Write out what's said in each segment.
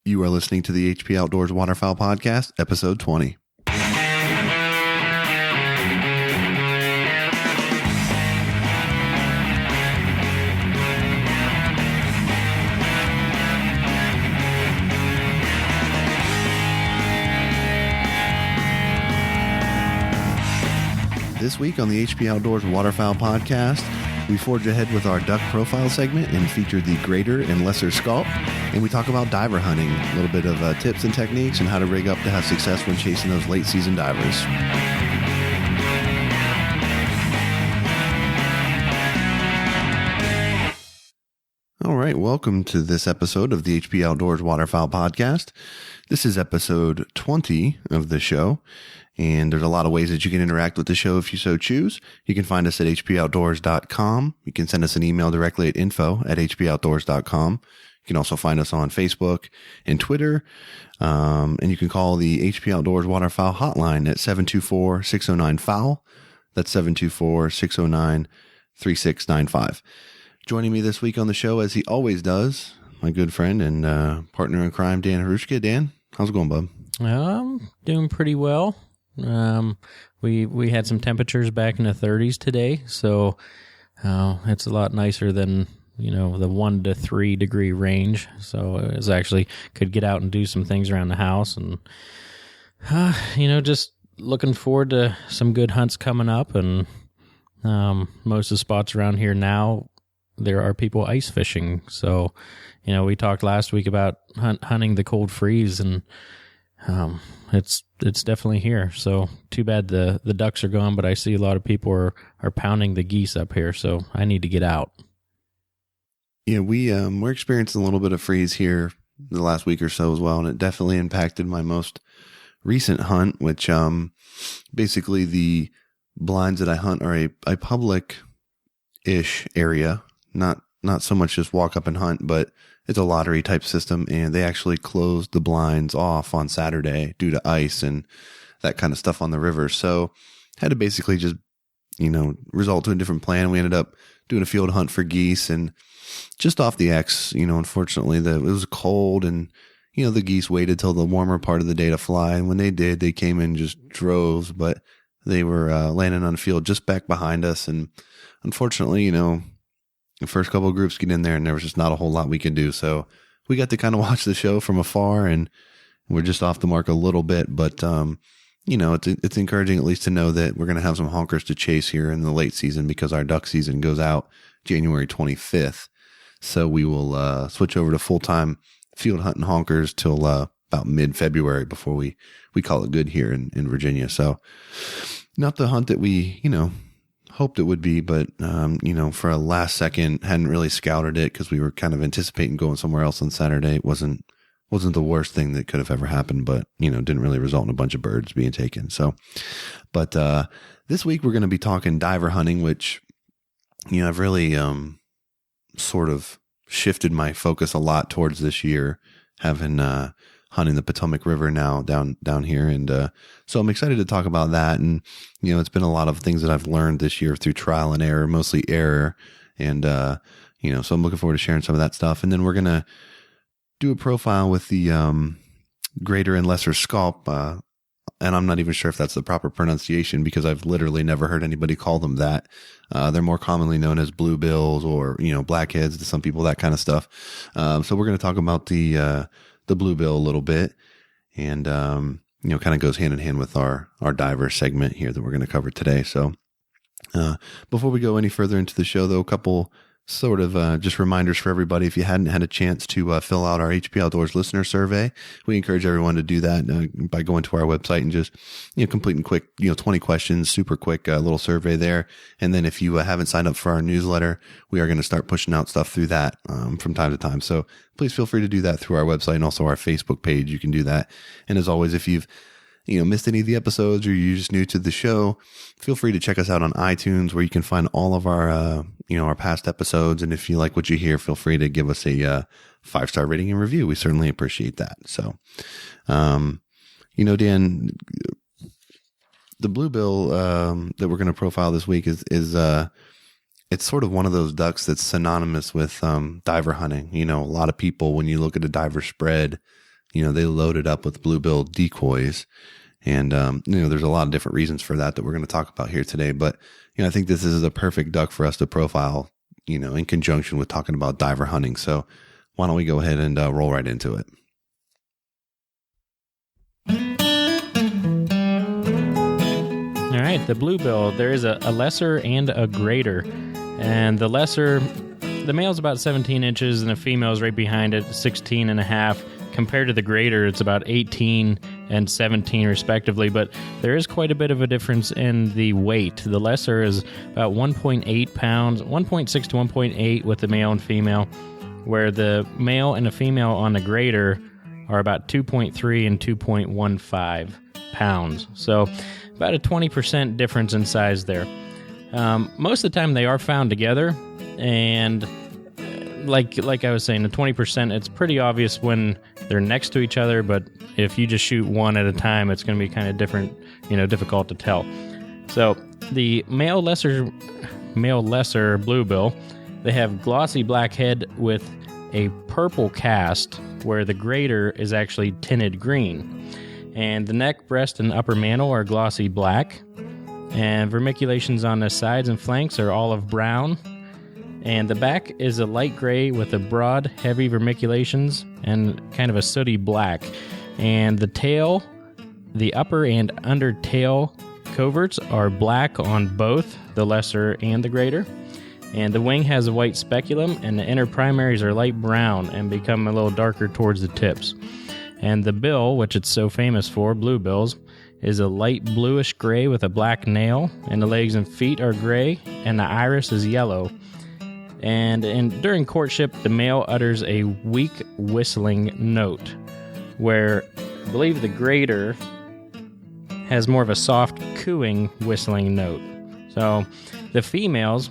You are listening to the HP Outdoors Waterfowl Podcast, episode 20. This week on the HP Outdoors Waterfowl Podcast, we forge ahead with our duck profile segment and feature the Greater and Lesser Scaup, and we talk about diver hunting, a little bit of tips and techniques and how to rig up to have success when chasing those late season divers. All right, welcome to this episode of the HP Outdoors Waterfowl Podcast. This is episode 20 of the show. And there's a lot of ways that you can interact with the show if you so choose. You can find us at hpoutdoors.com. You can send us an email directly at info@hpoutdoors.com. You can also find us on Facebook and Twitter. And you can call the HP Outdoors Waterfowl hotline at 724-609-FOWL. That's 724-609-3695. Joining me this week on the show, as he always does, my good friend and partner in crime, Dan Harushka. Dan, how's it going, bub? Doing pretty well. We had some temperatures back in the 30s today, so it's a lot nicer than, the 1 to 3 degree range. So it was actually could get out and do some things around the house, and just looking forward to some good hunts coming up. And most of the spots around here now, there are people ice fishing. So we talked last week about hunting the cold freeze, and it's definitely here. So too bad the ducks are gone, but I see a lot of people are pounding the geese up here, so I need to get out. Yeah, we're experiencing a little bit of freeze here the last week or so as well, and it definitely impacted my most recent hunt, which basically the blinds that I hunt are a public-ish area, not so much just walk up and hunt, but it's a lottery type system, and they actually closed the blinds off on Saturday due to ice and that kind of stuff on the river. So had to basically just, result to a different plan. We ended up doing a field hunt for geese, and just off the X, unfortunately it was cold, and, the geese waited till the warmer part of the day to fly. And when they did, they came in just droves, but they were landing on the field just back behind us. And unfortunately, the first couple of groups get in there, and there was just not a whole lot we could do. So we got to kind of watch the show from afar, and we're just off the mark a little bit. But, it's encouraging at least to know that we're going to have some honkers to chase here in the late season, because our duck season goes out January 25th. So we will switch over to full-time field hunting honkers till about mid-February before we call it good here in Virginia. So not the hunt that we, hoped it would be, but, for a last second, hadn't really scouted it because we were kind of anticipating going somewhere else on Saturday. It wasn't the worst thing that could have ever happened, but, didn't really result in a bunch of birds being taken. So, but, this week we're going to be talking diver hunting, which, I've really, sort of shifted my focus a lot towards this year, having, hunting the Potomac River now down here. And so I'm excited to talk about that. And, it's been a lot of things that I've learned this year through trial and error, mostly error. And, so I'm looking forward to sharing some of that stuff. And then we're going to do a profile with the Greater and Lesser Scaup. And I'm not even sure if that's the proper pronunciation, because I've literally never heard anybody call them that. They're more commonly known as bluebills or, blackheads to some people, that kind of stuff. So we're going to talk about the bluebill a little bit, and, kind of goes hand in hand with our diver segment here that we're going to cover today. So, before we go any further into the show, though, a couple sort of just reminders for everybody. If you hadn't had a chance to fill out our HP Outdoors listener survey, we encourage everyone to do that by going to our website and just completing quick 20 questions, super quick little survey there. And then if you haven't signed up for our newsletter, we are going to start pushing out stuff through that from time to time. So please feel free to do that through our website and also our Facebook page. You can do that. And as always, if you've missed any of the episodes, or you're just new to the show, feel free to check us out on iTunes, where you can find all of our, our past episodes. And if you like what you hear, feel free to give us a 5-star rating and review. We certainly appreciate that. So, Dan, the bluebill that we're going to profile this week is it's sort of one of those ducks that's synonymous with diver hunting. A lot of people, when you look at a diver spread, they load it up with bluebill decoys. And, there's a lot of different reasons for that we're going to talk about here today. But, I think this is a perfect duck for us to profile, in conjunction with talking about diver hunting. So why don't we go ahead and roll right into it? All right, the bluebill, there is a lesser and a greater. And the lesser, the male's about 17 inches and the female's right behind it, 16 and a half. Compared to the greater, it's about 18 and 17 respectively, but there is quite a bit of a difference in the weight. The lesser is about 1.8 pounds, 1.6 to 1.8 with the male and female, where the male and the female on the greater are about 2.3 and 2.15 pounds. So about a 20% difference in size there. Most of the time they are found together, and like I was saying, the 20%, it's pretty obvious when they're next to each other, but if you just shoot one at a time, it's going to be kind of different, difficult to tell. So the male lesser bluebill, they have glossy black head with a purple cast, where the greater is actually tinted green. And the neck, breast, and upper mantle are glossy black, and vermiculations on the sides and flanks are olive brown. And the back is a light gray with a broad, heavy vermiculations and kind of a sooty black. And the tail, the upper and under tail coverts are black on both the lesser and the greater. And the wing has a white speculum, and the inner primaries are light brown and become a little darker towards the tips. And the bill, which it's so famous for, bluebills, is a light bluish gray with a black nail, and the legs and feet are gray, and the iris is yellow. And during courtship, the male utters a weak whistling note, where I believe the greater has more of a soft cooing whistling note. So the females,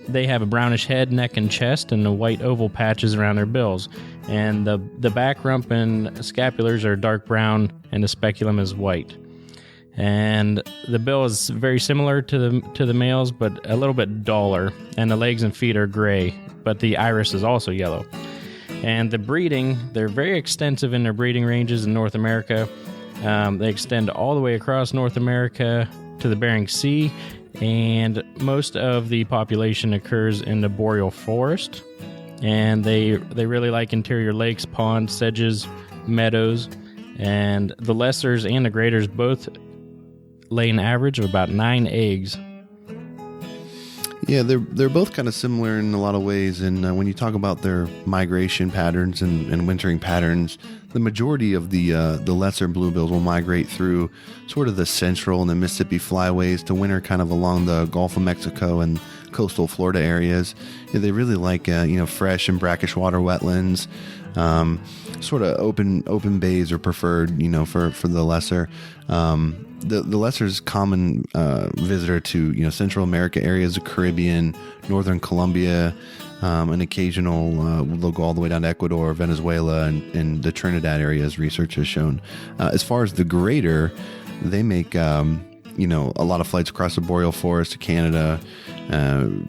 they have a brownish head, neck, and chest, and the white oval patches around their bills. And the back rump and scapulars are dark brown, and the speculum is white. And the bill is very similar to the males, but a little bit duller, and the legs and feet are gray, but the iris is also yellow. And the breeding, they're very extensive in their breeding ranges in North America. They extend all the way across North America to the Bering Sea, and most of the population occurs in the boreal forest. And they really like interior lakes, ponds, sedges, meadows, and the lessers and the greaters both lay an average of about 9 eggs. Yeah, they're both kind of similar in a lot of ways. And when you talk about their migration patterns and wintering patterns, the majority of the lesser bluebills will migrate through sort of the central and the Mississippi flyways to winter kind of along the Gulf of Mexico and coastal Florida areas. Yeah, they really like fresh and brackish water wetlands. Sort of open bays are preferred, for the lesser. The lesser's common visitor to Central America areas, the Caribbean, Northern Colombia, an occasional they'll go all the way down to Ecuador, Venezuela, and the Trinidad areas. Research has shown. As far as the greater, they make a lot of flights across the boreal forest to Canada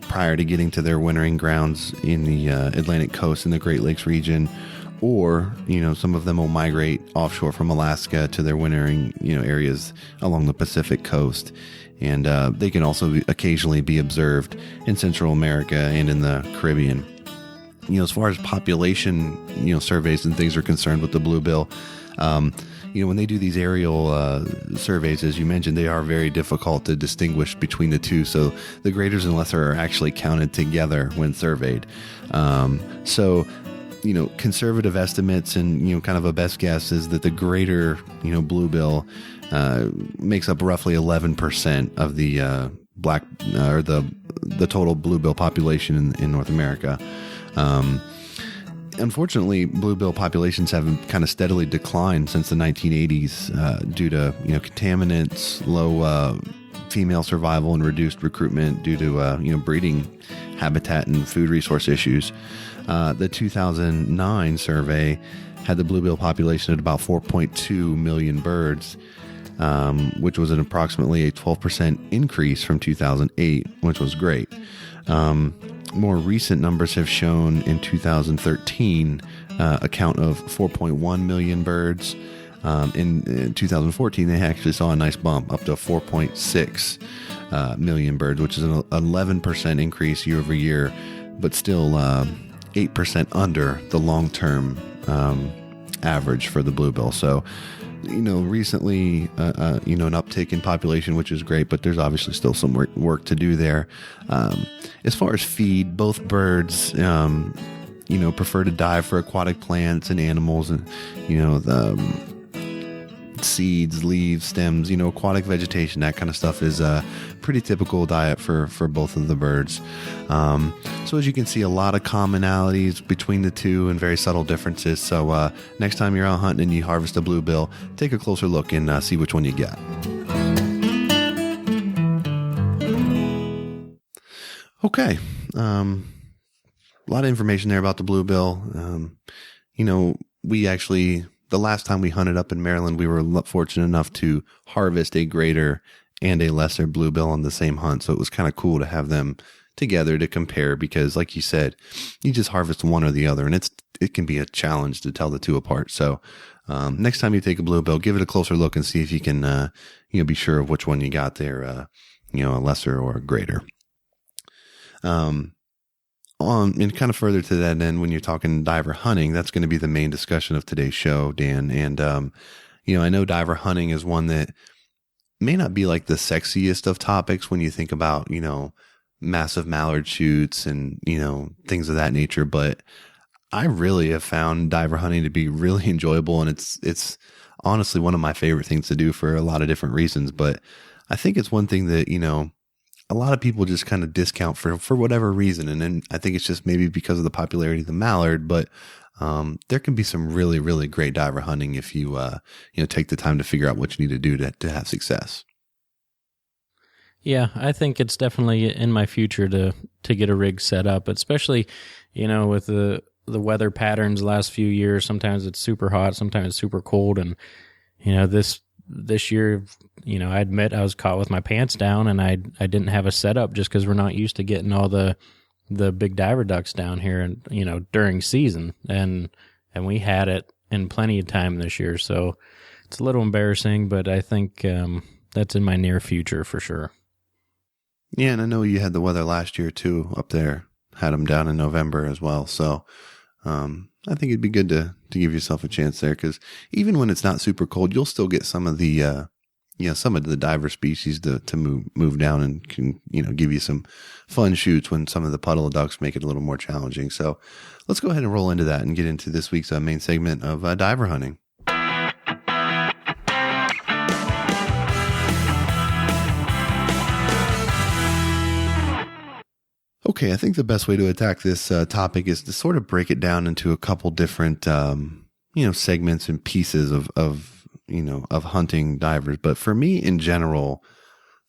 prior to getting to their wintering grounds in the Atlantic coast in the Great Lakes region. Or, some of them will migrate offshore from Alaska to their wintering, areas along the Pacific coast. And they can also occasionally be observed in Central America and in the Caribbean. As far as population, surveys and things are concerned with the bluebill, when they do these aerial surveys, as you mentioned, they are very difficult to distinguish between the two. So the graders and lesser are actually counted together when surveyed. Conservative estimates and, kind of a best guess is that the greater, bluebill makes up roughly 11% of the black or the total bluebill population in North America. Unfortunately, bluebill populations have kind of steadily declined since the 1980s due to, contaminants, low female survival, and reduced recruitment due to, breeding habitat and food resource issues. The 2009 survey had the bluebill population at about 4.2 million birds, which was an approximately a 12% increase from 2008, which was great. More recent numbers have shown in 2013 a count of 4.1 million birds. In 2014, they actually saw a nice bump up to 4.6 million birds, which is an 11% increase year over year, but still 8% under the long-term average for the bluebill. So, recently, an uptick in population, which is great, but there's obviously still some work to do there. As far as feed, both birds, prefer to dive for aquatic plants and animals, and, the seeds, leaves, stems, aquatic vegetation, that kind of stuff is a pretty typical diet for both of the birds. So as you can see, a lot of commonalities between the two and very subtle differences. So next time you're out hunting and you harvest a bluebill, take a closer look and see which one you get. Okay. A lot of information there about the bluebill. We actually, the last time we hunted up in Maryland, we were fortunate enough to harvest a greater and a lesser bluebill on the same hunt. So it was kind of cool to have them together to compare, because like you said, you just harvest one or the other, and it can be a challenge to tell the two apart. So next time you take a bluebill, give it a closer look and see if you can be sure of which one you got there, a lesser or a greater. And kind of further to that end, when you're talking diver hunting, that's going to be the main discussion of today's show, Dan. And, I know diver hunting is one that may not be like the sexiest of topics when you think about, massive mallard shoots and, things of that nature. But I really have found diver hunting to be really enjoyable. And it's honestly one of my favorite things to do for a lot of different reasons. But I think it's one thing that, a lot of people just kind of discount for whatever reason. And then I think it's just maybe because of the popularity of the mallard, but there can be some really, really great diver hunting if you, take the time to figure out what you need to do to have success. Yeah, I think it's definitely in my future to get a rig set up, especially, with the weather patterns the last few years. Sometimes it's super hot, sometimes it's super cold. And, this year, I admit I was caught with my pants down, and I didn't have a setup just because we're not used to getting all the big diver ducks down here, and during season, and we had it in plenty of time this year. So it's a little embarrassing, but I think that's in my near future for sure. Yeah, and I know you had the weather last year too up there. Had them down in November as well. So I think it'd be good to give yourself a chance there, because even when it's not super cold, you'll still get some of the diver species to move down and can give you some fun shoots when some of the puddle ducks make it a little more challenging. So let's go ahead and roll into that and get into this week's main segment of diver hunting. Okay, I think the best way to attack this topic is to sort of break it down into a couple different, segments and pieces of hunting divers. But for me in general,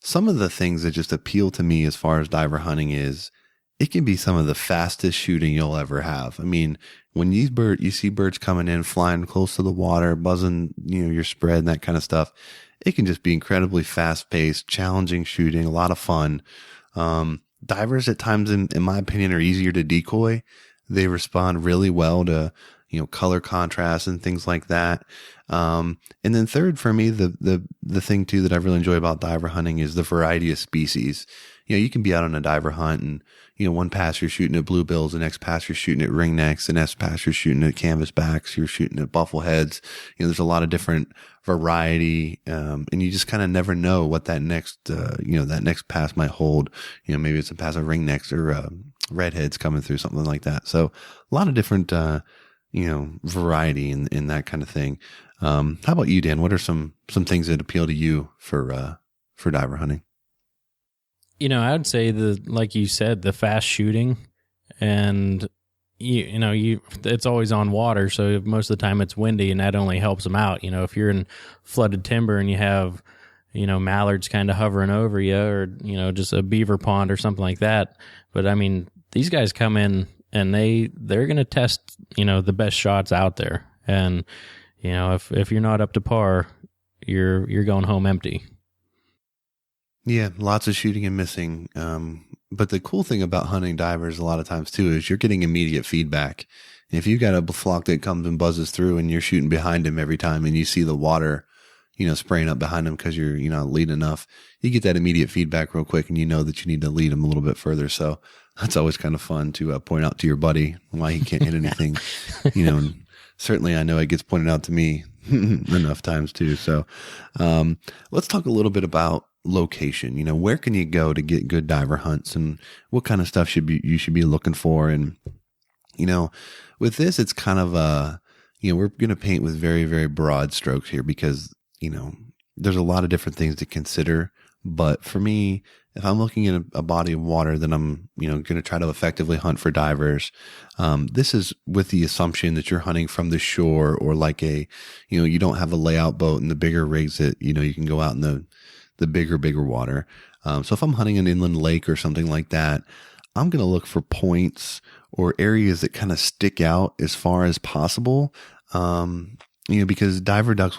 some of the things that just appeal to me as far as diver hunting is it can be some of the fastest shooting you'll ever have. I mean, when you see birds coming in, flying close to the water, buzzing, your spread and that kind of stuff, it can just be incredibly fast paced, challenging shooting, a lot of fun. Divers at times, in my opinion, are easier to decoy. They respond really well to, color contrast and things like that. And then third, for me, the thing too that I really enjoy about diver hunting is the variety of species. You can be out on a diver hunt and, one pass you're shooting at bluebills, the next pass you're shooting at ringnecks, the next pass you're shooting at canvasbacks, you're shooting at buffleheads. There's a lot of different variety, and you just kind of never know what that next pass might hold. Maybe it's a pass of ringnecks or redheads coming through, something like that. So a lot of different, variety in that kind of thing. How about you, Dan? What are some things that appeal to you for diver hunting? I would say like you said, the fast shooting, and it's always on water. So most of the time it's windy, and that only helps them out. If you're in flooded timber and you have, mallards kind of hovering over you, or, just a beaver pond or something like that. But I mean, these guys come in and they're going to test, the best shots out there. And, if you're not up to par, you're going home empty. Yeah, lots of shooting and missing. But the cool thing about hunting divers a lot of times too is you're getting immediate feedback. If you've got a flock that comes and buzzes through and you're shooting behind him every time and you see the water, spraying up behind him because you're, not leading enough, you get that immediate feedback real quick and you know that you need to lead him a little bit further. So that's always kind of fun to point out to your buddy why he can't hit anything, and certainly I know it gets pointed out to me enough times too. So, let's talk a little bit about location. Where can you go to get good diver hunts and what kind of stuff you should be looking for? And, with this, it's kind of we're going to paint with very, very broad strokes here because, there's a lot of different things to consider. But for me, if I'm looking at a body of water that I'm, going to try to effectively hunt for divers, this is with the assumption that you're hunting from the shore or like you don't have a layout boat and the bigger rigs that, you can go out in the bigger water. So if I'm hunting an inland lake or something like that, I'm going to look for points or areas that kind of stick out as far as possible. Because diver ducks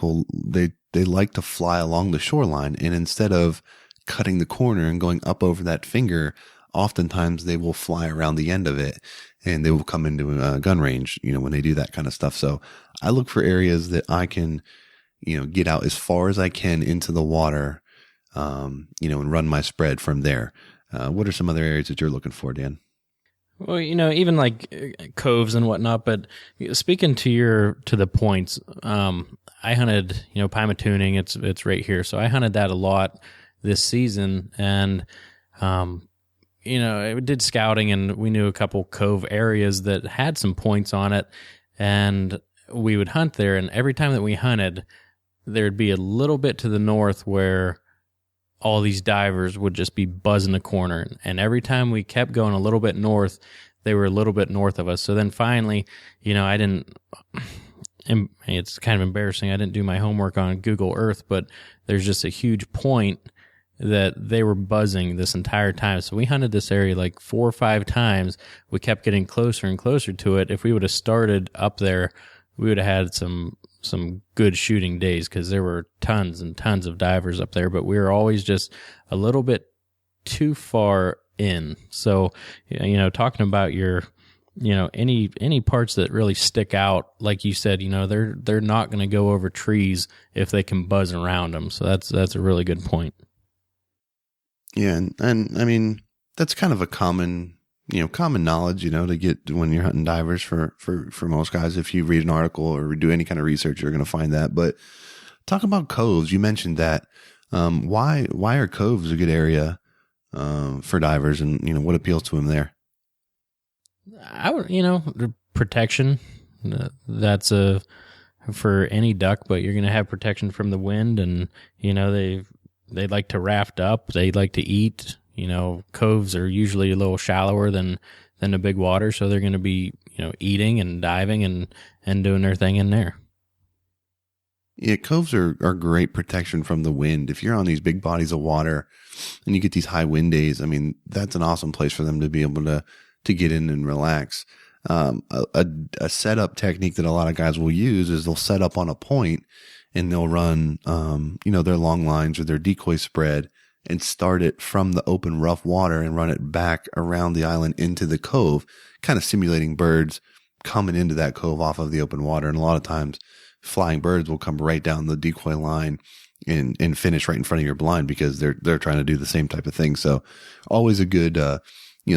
they like to fly along the shoreline, and instead of cutting the corner and going up over that finger, oftentimes they will fly around the end of it and they will come into a gun range, when they do that kind of stuff. So I look for areas that I can, get out as far as I can into the water, and run my spread from there. What are some other areas that you're looking for, Dan? Well, even like coves and whatnot, but speaking to the points, I hunted, Pymatuning, it's right here. So I hunted that a lot this season, and, I did scouting and we knew a couple cove areas that had some points on it, and we would hunt there. And every time that we hunted, there'd be a little bit to the north where all these divers would just be buzzing the corner. And every time we kept going a little bit north, they were a little bit north of us. So then finally, it's kind of embarrassing. I didn't do my homework on Google Earth, but there's just a huge point that they were buzzing this entire time. So we hunted this area like 4 or 5 times. We kept getting closer and closer to it. If we would have started up there, we would have had some good shooting days because there were tons and tons of divers up there, but we were always just a little bit too far in. So, talking about your, any parts that really stick out, like you said, they're not going to go over trees if they can buzz around them. So that's a really good point. Yeah. And I mean, that's kind of a common knowledge, to get when you're hunting divers for most guys. If you read an article or do any kind of research, you're going to find that. But talk about coves. You mentioned that. Why are coves a good area for divers, and what appeals to them there? I would, the protection. That's for any duck, but you're going to have protection from the wind, and they like to raft up. They like to eat. Coves are usually a little shallower than the big water, so they're going to be, eating and diving and doing their thing in there. Yeah, coves are great protection from the wind. If you're on these big bodies of water and you get these high wind days, I mean, that's an awesome place for them to be able to get in and relax. A setup technique that a lot of guys will use is they'll set up on a point and they'll run, their long lines or their decoy spread and start it from the open rough water and run it back around the island into the cove, kind of simulating birds coming into that cove off of the open water. And a lot of times flying birds will come right down the decoy line and finish right in front of your blind because they're trying to do the same type of thing. So always a good,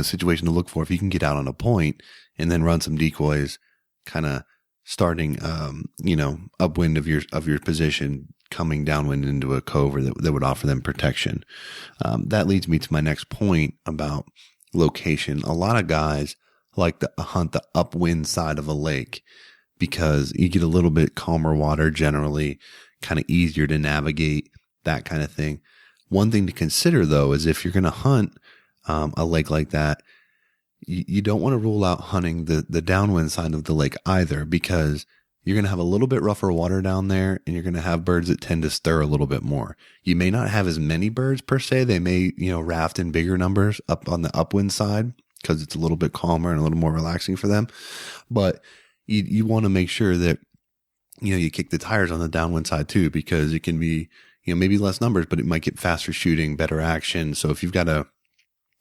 situation to look for if you can get out on a point and then run some decoys, kind of starting, upwind of your position, coming downwind into a cove that would offer them protection. That leads me to my next point about location. A lot of guys like to hunt the upwind side of a lake because you get a little bit calmer water, generally kind of easier to navigate, that kind of thing. One thing to consider though, is if you're going to hunt a lake like that, you don't want to rule out hunting the downwind side of the lake either, because you're going to have a little bit rougher water down there and you're going to have birds that tend to stir a little bit more. You may not have as many birds per se. They may, raft in bigger numbers up on the upwind side because it's a little bit calmer and a little more relaxing for them. But you want to make sure that, you kick the tires on the downwind side too, because it can be, maybe less numbers, but it might get faster shooting, better action. So if you've got a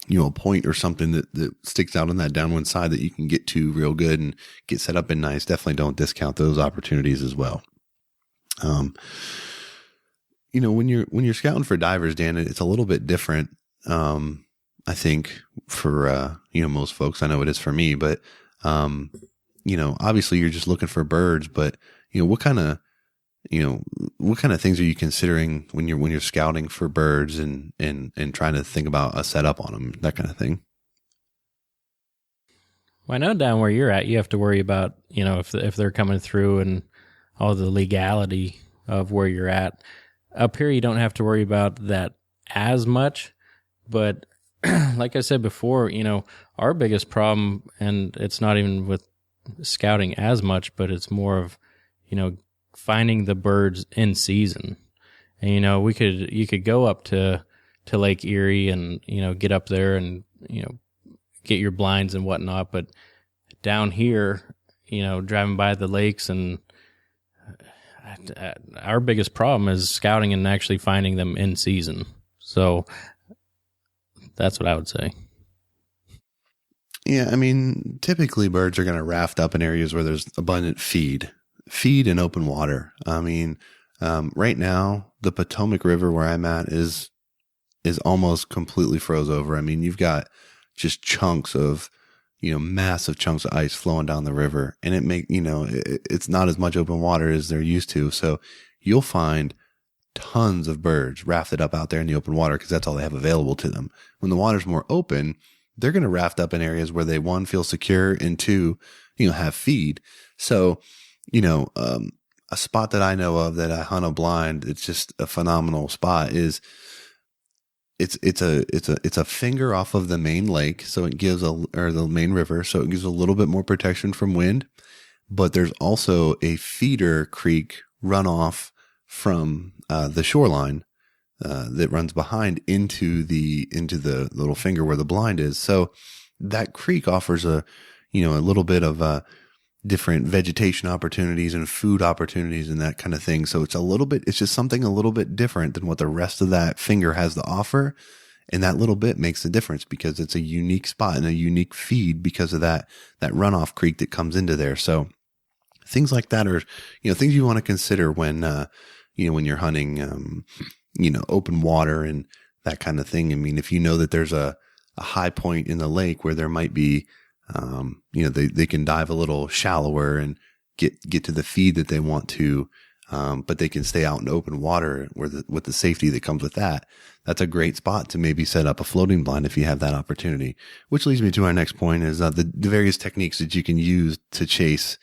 a point or something that sticks out on that downwind side that you can get to real good and get set up and nice, definitely don't discount those opportunities as well. When you're scouting for divers, Dan, it's a little bit different. I think for, most folks, I know it is for me, but, obviously you're just looking for birds, but, what kind of things are you considering when you're scouting for birds and trying to think about a setup on them, that kind of thing? Well, I know down where you're at, you have to worry about, if they're coming through and all the legality of where you're at. Up here, you don't have to worry about that as much, but like I said before, our biggest problem, and it's not even with scouting as much, but it's more of, finding the birds in season. And, you could go up to Lake Erie and, get up there and, get your blinds and whatnot. But down here, driving by the lakes, and our biggest problem is scouting and actually finding them in season. So that's what I would say. Yeah, typically birds are going to raft up in areas where there's abundant feed and open water. Right now, the Potomac River where I'm at is almost completely froze over. You've got just chunks of, massive chunks of ice flowing down the river, and it's not as much open water as they're used to. So you'll find tons of birds rafted up out there in the open water because that's all they have available to them. When the water's more open, they're going to raft up in areas where they, one, feel secure, and two, have feed. So, a spot that I know of that I hunt a blind, it's just a phenomenal spot, is it's a finger off of the main lake. So it gives or the main river. So it gives a little bit more protection from wind, but there's also a feeder creek runoff from, the shoreline, that runs behind into the little finger where the blind is. So that creek offers a little bit of, different vegetation opportunities and food opportunities and that kind of thing. So it's just something a little bit different than what the rest of that finger has to offer. And that little bit makes a difference because it's a unique spot and a unique feed because of that runoff creek that comes into there. So things like that are, things you want to consider when you're hunting, open water and that kind of thing. If you know that there's a high point in the lake where there might be, they can dive a little shallower and get to the feed that they want to, but they can stay out in open water with the safety that comes with that. That's a great spot to maybe set up a floating blind if you have that opportunity. Which leads me to our next point is the various techniques that you can use to chase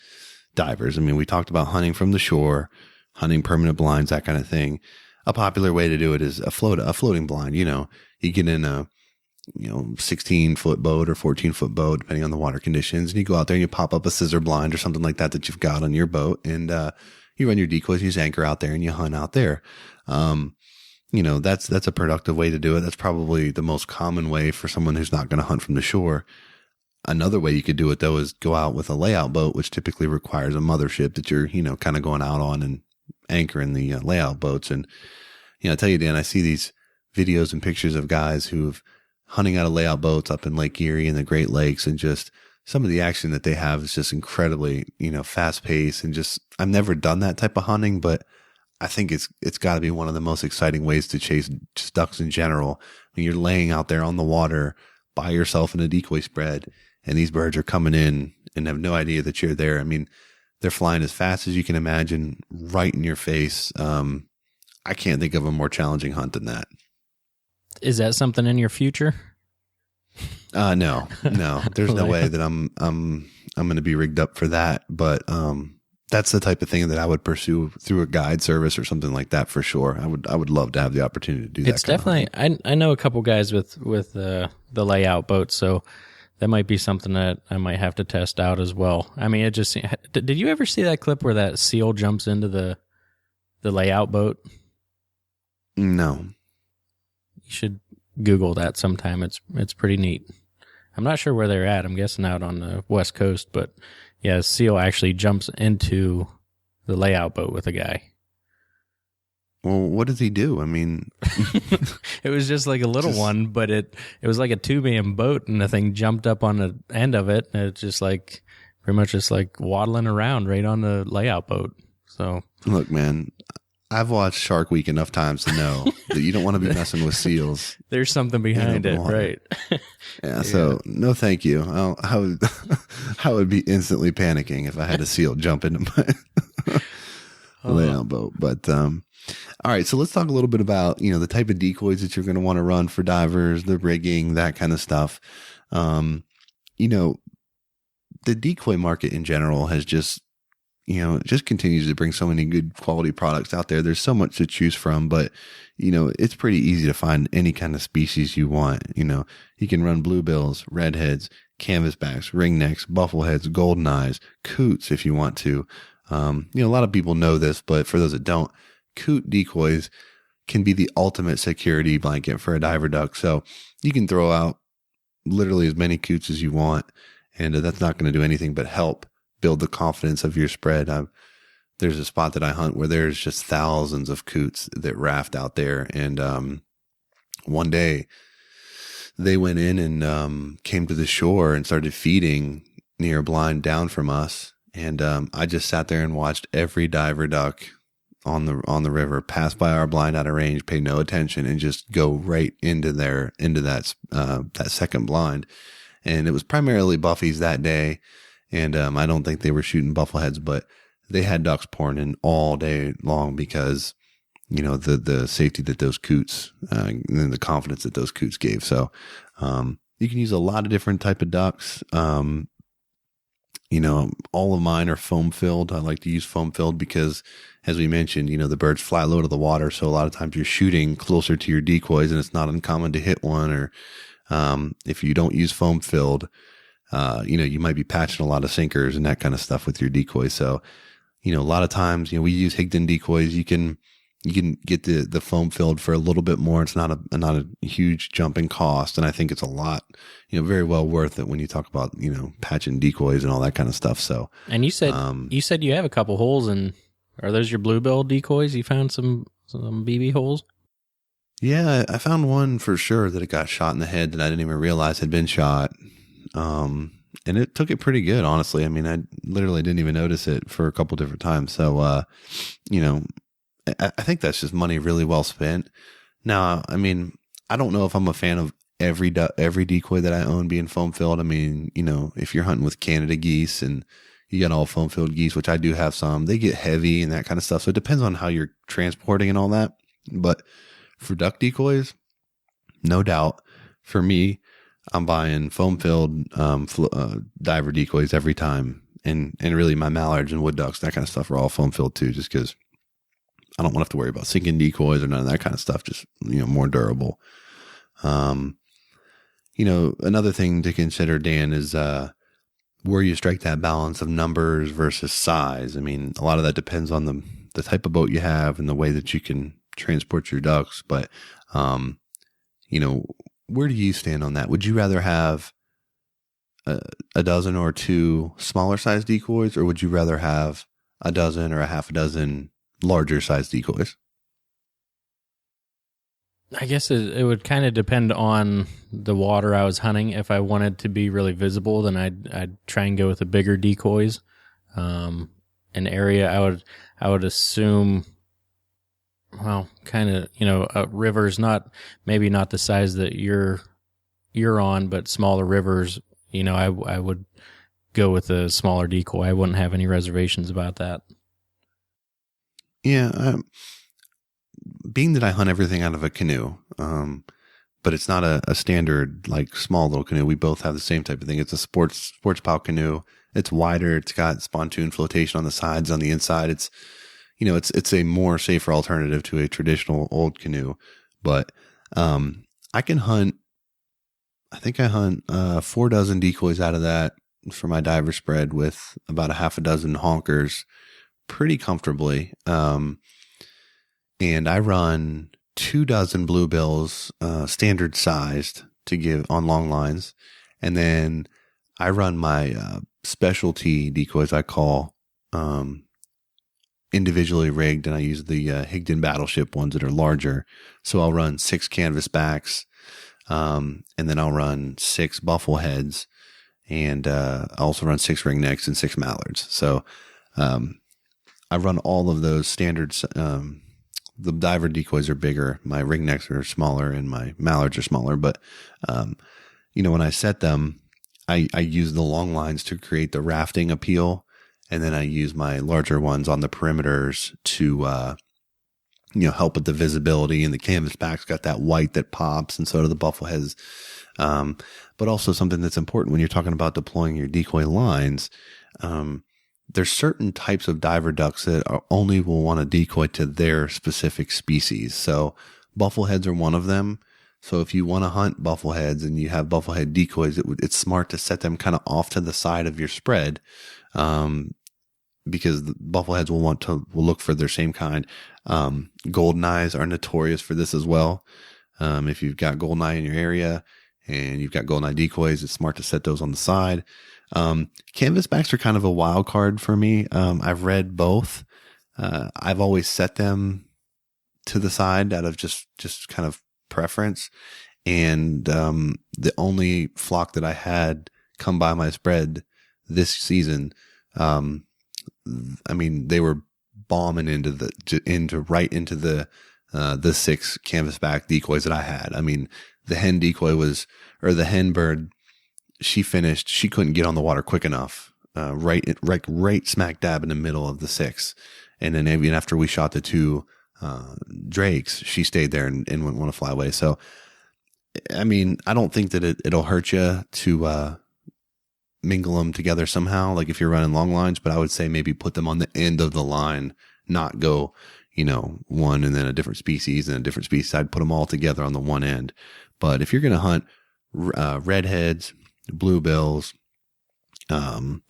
divers. We talked about hunting from the shore, hunting permanent blinds, that kind of thing. A popular way to do it is a floating blind. You get in a 16-foot boat or 14-foot boat, depending on the water conditions. And you go out there and you pop up a scissor blind or something like that you've got on your boat. And, you run your decoys, you just anchor out there and you hunt out there. That's a productive way to do it. That's probably the most common way for someone who's not going to hunt from the shore. Another way you could do it though is go out with a layout boat, which typically requires a mothership that you're, kind of going out on and anchoring the layout boats. And, I tell you, Dan, I see these videos and pictures of guys who've hunting out of layout boats up in Lake Erie and the Great Lakes, and just some of the action that they have is just incredibly, fast paced, and just, I've never done that type of hunting, but I think it's got to be one of the most exciting ways to chase just ducks in general. When you're laying out there on the water by yourself in a decoy spread, and these birds are coming in and have no idea that you're there. They're flying as fast as you can imagine, right in your face. I can't think of a more challenging hunt than that. Is that something in your future? No. There's no way that I'm going to be rigged up for that. But that's the type of thing that I would pursue through a guide service or something like that for sure. I would love to have the opportunity to do that. It's definitely. I know a couple guys with the layout boat, so that might be something that I might have to test out as well. It just. Did you ever see that clip where that seal jumps into the layout boat? No. You should Google that sometime. It's pretty neat. I'm not sure where they're at. I'm guessing out on the West Coast, but yeah, a seal actually jumps into the layout boat with a guy. Well, what does he do? I mean, It was just like a little one, but it was like a 2-man boat, and the thing jumped up on the end of it, and it's just like pretty much just like waddling around right on the layout boat. So look, man, I've watched Shark Week enough times to know that you don't want to be messing with seals. there's something behind it, right? Yeah, so no thank you. I would be instantly panicking if I had a seal jump into my layout boat. But all right, so let's talk a little bit about, the type of decoys that you're going to want to run for divers, the rigging, that kind of stuff. The decoy market in general has just, it just continues to bring so many good quality products out there. There's so much to choose from, but, it's pretty easy to find any kind of species you want. You can run bluebills, redheads, canvasbacks, ringnecks, buffleheads, golden eyes, coots if you want to. A lot of people know this, but for those that don't, coot decoys can be the ultimate security blanket for a diver duck. So you can throw out literally as many coots as you want, and that's not going to do anything but help build the confidence of your spread. There's a spot that I hunt where there's just thousands of coots that raft out there. And one day they went in and came to the shore and started feeding near a blind down from us. And I just sat there and watched every diver duck on the river pass by our blind out of range, pay no attention, and just go right into that second blind. And it was primarily buffies that day. And I don't think they were shooting buffleheads, but they had ducks pouring in all day long because, the safety that those coots, and the confidence that those coots gave. So, you can use a lot of different type of ducks. All of mine are foam filled. I like to use foam filled because, as we mentioned, the birds fly low to the water. So a lot of times you're shooting closer to your decoys, and it's not uncommon to hit one. Or if you don't use foam filled, you might be patching a lot of sinkers and that kind of stuff with your decoys. So, a lot of times, we use Higdon decoys. You can get the foam filled for a little bit more. It's not a huge jump in cost. And I think it's a lot, very well worth it when you talk about, patching decoys and all that kind of stuff. So, and you said you have a couple holes in, are those your bluebill decoys? You found some BB holes? Yeah, I found one for sure that it got shot in the head that I didn't even realize had been shot. And it took it pretty good, honestly. I mean, I literally didn't even notice it for a couple different times. So, I think that's just money really well spent. Now, I mean, I don't know if I'm a fan of every decoy that I own being foam filled. I mean, if you're hunting with Canada geese and you got all foam filled geese, which I do have some, they get heavy and that kind of stuff. So it depends on how you're transporting and all that. But for duck decoys, no doubt, for me, I'm buying foam filled diver decoys every time. And really my mallards and wood ducks, that kind of stuff are all foam filled too, just because I don't want to have to worry about sinking decoys or none of that kind of stuff. Just, more durable. Another thing to consider, Dan, is where you strike that balance of numbers versus size. I mean, a lot of that depends on the type of boat you have and the way that you can transport your ducks. But, where do you stand on that? Would you rather have a dozen or two smaller size decoys, or would you rather have a dozen or a half a dozen larger size decoys? I guess it would kind of depend on the water I was hunting. If I wanted to be really visible, then I'd try and go with the bigger decoys. An area I would assume, well, kind of, rivers, maybe not the size that you're on, but smaller rivers, I would go with a smaller decoy. I wouldn't have any reservations about that. Yeah, being that I hunt everything out of a canoe, but it's not a standard, like, small little canoe. We both have the same type of thing. It's a sports POWP canoe. It's wider. It's got pontoon flotation on the sides, on the inside. It's, it's a more safer alternative to a traditional old canoe. But I think I hunt 4 dozen decoys out of that for my diver spread, with about a half a dozen honkers pretty comfortably. And I run 2 dozen bluebills, standard sized to give on long lines. And then I run my specialty decoys, I call, individually rigged, and I use the Higdon Battleship ones that are larger. So I'll run 6 canvas backs, and then I'll run 6 buffle heads, and I also run 6 ringnecks and 6 mallards. So I run all of those standards. The diver decoys are bigger, my ringnecks are smaller, and my mallards are smaller. But when I set them, I use the long lines to create the rafting appeal, and then I use my larger ones on the perimeters to help with the visibility. And the canvas back's got that white that pops, and so do the buffle heads. But also something that's important when you're talking about deploying your decoy lines. There's certain types of diver ducks that only will want to decoy to their specific species. So buffle heads are one of them. So if you want to hunt buffle heads and you have buffle head decoys, it's smart to set them kind of off to the side of your spread, because the buffle heads will look for their same kind. Goldeneyes are notorious for this as well. If you've got goldeneye in your area and you've got goldeneye decoys, it's smart to set those on the side. Canvasbacks are kind of a wild card for me. I've read both. I've always set them to the side out of just kind of preference. And, the only flock that I had come by my spread this season, they were bombing into the 6 canvasback decoys that I had. I mean, the hen decoy the hen bird, she couldn't get on the water quick enough, right smack dab in the middle of the 6. And then even after we shot the 2 drakes, she stayed there and wouldn't want to fly away. So, I mean, I don't think that it'll hurt you to mingle them together somehow, like if you're running long lines, but I would say maybe put them on the end of the line, not go, one and then a different species and a different species. I'd put them all together on the one end. But if you're going to hunt redheads, bluebills, ringnecks,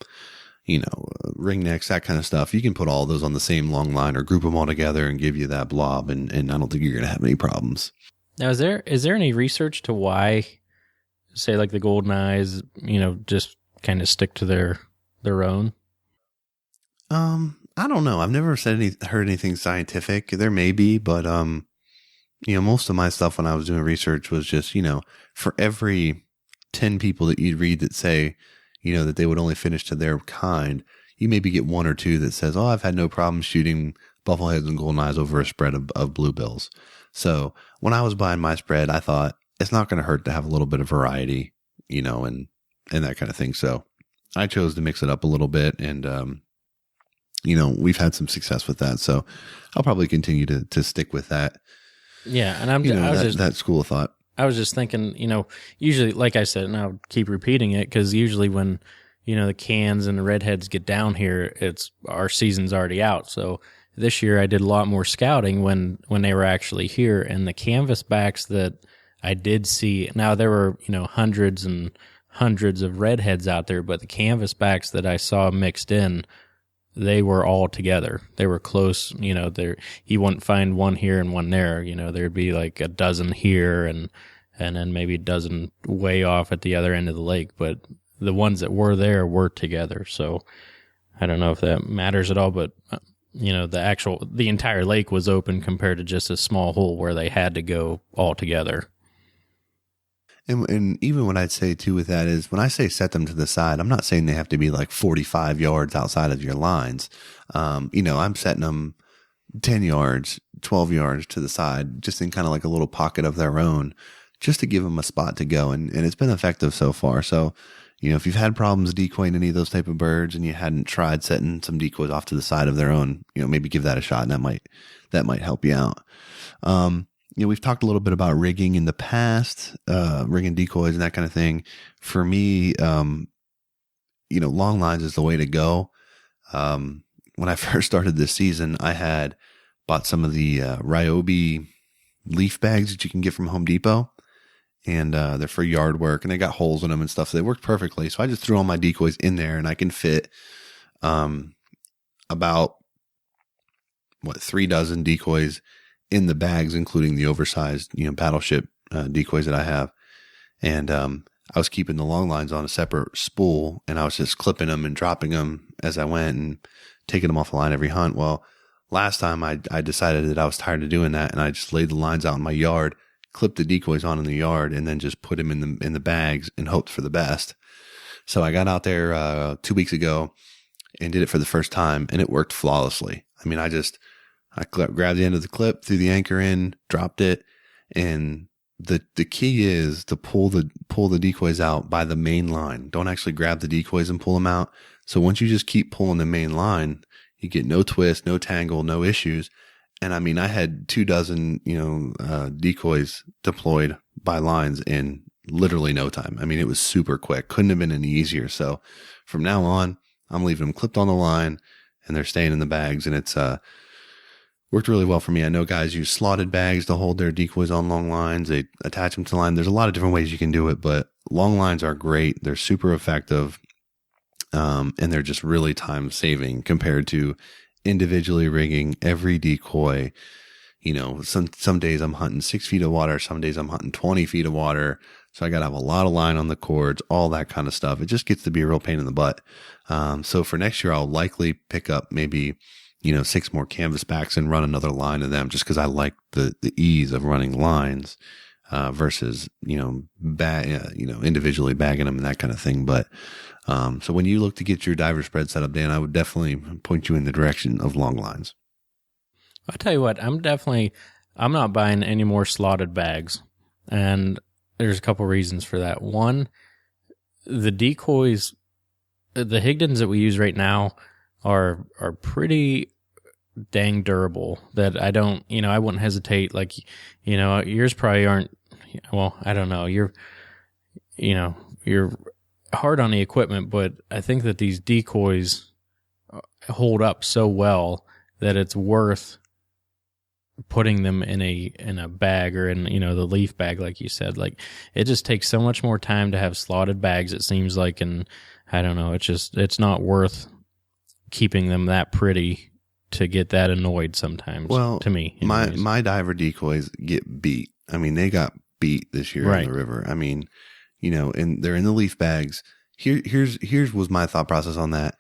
that kind of stuff, you can put all those on the same long line or group them all together and give you that blob. And I don't think you're going to have any problems. Now, is there any research to why, say, like the golden eyes, just kind of stick to their own? I don't know. I've never heard anything scientific. There may be, but most of my stuff when I was doing research was just, for every 10 people that you'd read that say, that they would only finish to their kind, you maybe get 1 or 2 that says, oh, I've had no problem shooting buffleheads and golden eyes over a spread of bluebills. So when I was buying my spread, I thought it's not going to hurt to have a little bit of variety, and that kind of thing. So I chose to mix it up a little bit, and, we've had some success with that. So I'll probably continue to stick with that. Yeah. And that school of thought. I was just thinking, usually, like I said, and I'll keep repeating it, because usually when, the cans and the redheads get down here, our season's already out. So this year I did a lot more scouting when they were actually here, and the canvasbacks that I did see, now there were, hundreds and hundreds of redheads out there, but the canvasbacks that I saw mixed in, they were all together. They were close, you wouldn't find one here and one there, there'd be like a dozen here and then maybe a dozen way off at the other end of the lake, but the ones that were there were together. So I don't know if that matters at all, but the entire lake was open compared to just a small hole where they had to go all together. And even what I'd say too with that is, when I say set them to the side, I'm not saying they have to be like 45 yards outside of your lines. I'm setting them 10 yards, 12 yards to the side, just in kind of like a little pocket of their own, just to give them a spot to go. And it's been effective so far. So, if you've had problems decoying any of those type of birds and you hadn't tried setting some decoys off to the side of their own, maybe give that a shot, and that might help you out. We've talked a little bit about rigging in the past, rigging decoys and that kind of thing. For me, long lines is the way to go. When I first started this season, I had bought some of the Ryobi leaf bags that you can get from Home Depot, and they're for yard work, and they got holes in them and stuff, so they worked perfectly. So I just threw all my decoys in there, and I can fit about 3 dozen decoys in the bags, including the oversized, battleship decoys that I have. And I was keeping the long lines on a separate spool, and I was just clipping them and dropping them as I went and taking them off the line every hunt. Well, last time I decided that I was tired of doing that, and I just laid the lines out in my yard, clipped the decoys on in the yard, and then just put them in the bags and hoped for the best. So I got out there 2 weeks ago and did it for the first time, and it worked flawlessly. I mean, I grabbed the end of the clip, threw the anchor in, dropped it, and the key is to pull the decoys out by the main line. Don't actually grab the decoys and pull them out. So once you just keep pulling the main line, you get no twist, no tangle, no issues. And I mean, I had 24, decoys deployed by lines in literally no time. I mean, it was super quick. Couldn't have been any easier. So from now on, I'm leaving them clipped on the line, and they're staying in the bags, and it's worked really well for me. I know guys use slotted bags to hold their decoys on long lines. They attach them to the line. There's a lot of different ways you can do it, but long lines are great. They're super effective. And they're just really time saving compared to individually rigging every decoy. You know, some days I'm hunting 6 feet of water. Some days I'm hunting 20 feet of water. So I got to have a lot of line on the cords, all that kind of stuff. It just gets to be a real pain in the butt. So for next year, I'll likely pick up maybe 6 more canvas backs and run another line of them, just because I like the ease of running lines versus individually bagging them and that kind of thing. But so when you look to get your diver spread set up, Dan, I would definitely point you in the direction of long lines. I'll tell you what, I'm not buying any more slotted bags, and there's a couple reasons for that. One, the decoys, the Higdons that we use right now are pretty dang durable, that I wouldn't hesitate. Like, yours probably aren't, well, I don't know. You're hard on the equipment, but I think that these decoys hold up so well that it's worth putting them in a bag, or in, the leaf bag, like you said. Like, it just takes so much more time to have slotted bags, it seems like, and I don't know, it's not worth keeping them that pretty to get that annoyed sometimes. Well, to me, my diver decoys get beat. I mean, they got beat this year in the river. I mean, and they're in the leaf bags. Here's was my thought process on that.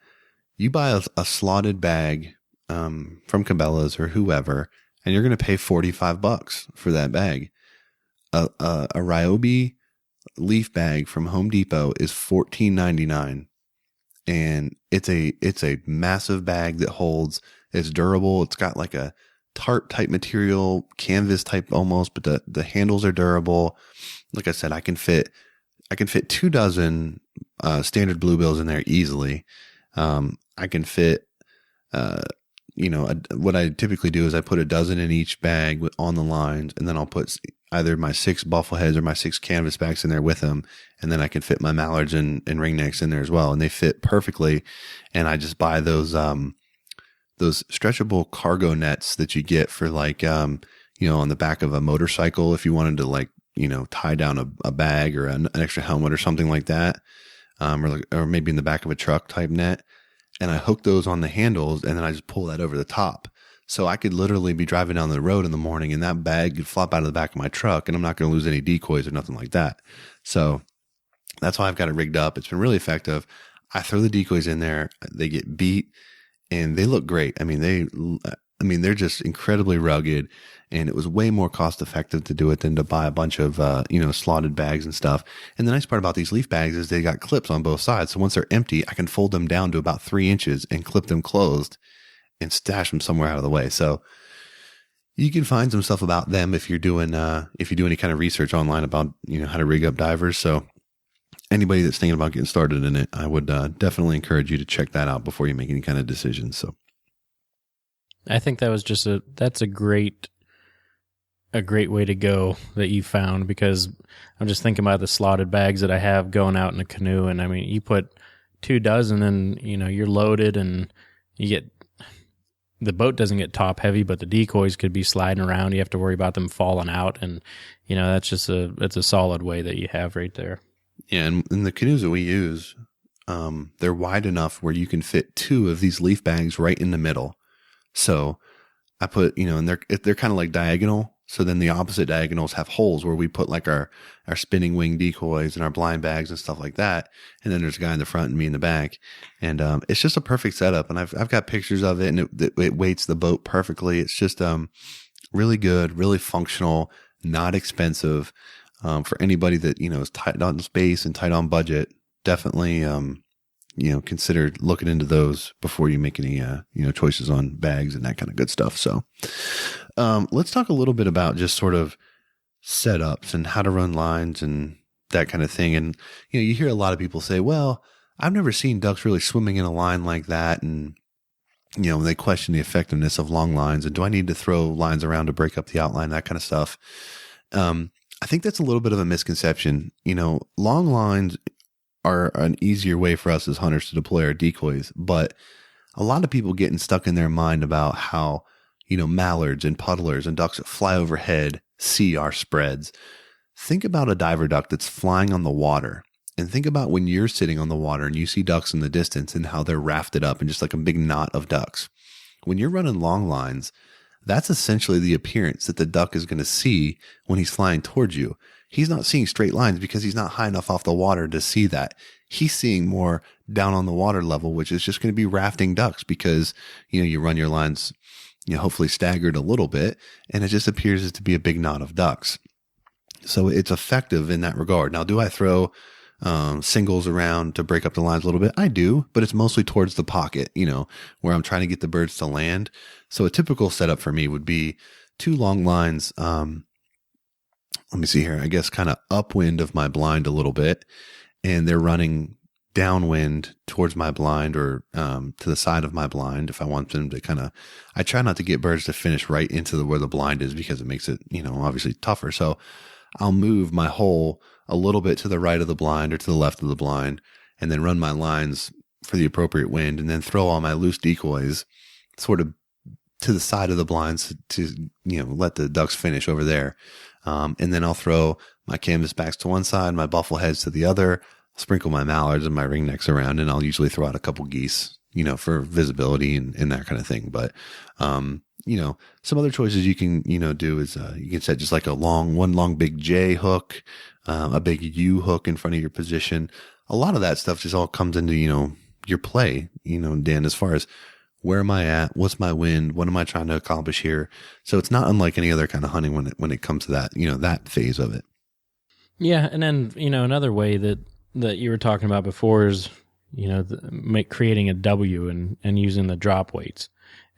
You buy a slotted bag from Cabela's or whoever, and you're going to pay $45 for that bag. A Ryobi leaf bag from Home Depot is $14.99. And it's a massive bag that holds. It's durable. It's got like a tarp type material, canvas type almost, but the handles are durable. Like I said, I can fit 24 standard bluebills in there easily. I can fit, what I typically do is I put a dozen in each bag on the lines, and then I'll put either my 6 buffleheads or my 6 canvas backs in there with them. And then I can fit my mallards and ringnecks in there as well. And they fit perfectly. And I just buy those stretchable cargo nets that you get for like, on the back of a motorcycle, if you wanted to tie down a bag or an extra helmet or something like that. Or maybe in the back of a truck type net. And I hook those on the handles, and then I just pull that over the top. So I could literally be driving down the road in the morning, and that bag could flop out of the back of my truck, and I'm not going to lose any decoys or nothing like that. So that's why I've got it rigged up. It's been really effective. I throw the decoys in there. They get beat, and they look great. I mean, they're just incredibly rugged, and it was way more cost effective to do it than to buy a bunch of, slotted bags and stuff. And the nice part about these leaf bags is they got clips on both sides. So once they're empty, I can fold them down to about 3 inches and clip them closed and stash them somewhere out of the way. So you can find some stuff about them if you do any kind of research online about, how to rig up divers. So anybody that's thinking about getting started in it, I would definitely encourage you to check that out before you make any kind of decisions. So I think that was that's a great way to go that you found, because I'm just thinking about the slotted bags that I have going out in a canoe. And I mean, you put 2 dozen and, you're loaded, and the boat doesn't get top heavy, but the decoys could be sliding around. You have to worry about them falling out. And, that's just it's a solid way that you have right there. Yeah. And the canoes that we use, they're wide enough where you can fit 2 of these leaf bags right in the middle. So I put, and they're kind of like diagonal. So then the opposite diagonals have holes where we put like our spinning wing decoys and our blind bags and stuff like that. And then there's a guy in the front and me in the back. And it's just a perfect setup. And I've got pictures of it, and it weights the boat perfectly. It's just really good, really functional, not expensive. For anybody that, is tight on space and tight on budget, definitely consider looking into those before you make any choices on bags and that kind of good stuff. So let's talk a little bit about just sort of setups and how to run lines and that kind of thing. And you hear a lot of people say, well, I've never seen ducks really swimming in a line like that, and they question the effectiveness of long lines, and do I need to throw lines around to break up the outline, that kind of stuff. I think that's a little bit of a misconception. Long lines are an easier way for us as hunters to deploy our decoys, but a lot of people getting stuck in their mind about how, mallards and puddlers and ducks that fly overhead see our spreads. Think about a diver duck that's flying on the water, and think about when you're sitting on the water and you see ducks in the distance and how they're rafted up in just like a big knot of ducks. When you're running long lines, that's essentially the appearance that the duck is going to see when he's flying towards you. He's not seeing straight lines because he's not high enough off the water to see that. He's seeing more down on the water level, which is just going to be rafting ducks because, you run your lines, hopefully staggered a little bit, and it just appears to be a big knot of ducks. So it's effective in that regard. Now, do I throw singles around to break up the lines a little bit? I do, but it's mostly towards the pocket, where I'm trying to get the birds to land. So a typical setup for me would be 2 long lines. Let me see here. I guess kind of upwind of my blind a little bit, and they're running downwind towards my blind or to the side of my blind. If I want them to I try not to get birds to finish right into where the blind is, because it makes it, obviously tougher. So I'll move my hole a little bit to the right of the blind or to the left of the blind, and then run my lines for the appropriate wind, and then throw all my loose decoys sort of to the side of the blinds to let the ducks finish over there. And then I'll throw my canvas backs to one side, my buffle heads to the other, sprinkle my mallards and my ringnecks around, and I'll usually throw out a couple geese, for visibility and that kind of thing. But, some other choices you can, do is, you can set just like one long big J hook, a big U hook in front of your position. A lot of that stuff just all comes into, your play, Dan, as far as where am I at? What's my wind? What am I trying to accomplish here? So it's not unlike any other kind of hunting when it comes to that, that phase of it. Yeah. And then, another way that you were talking about before is, creating a W and using the drop weights.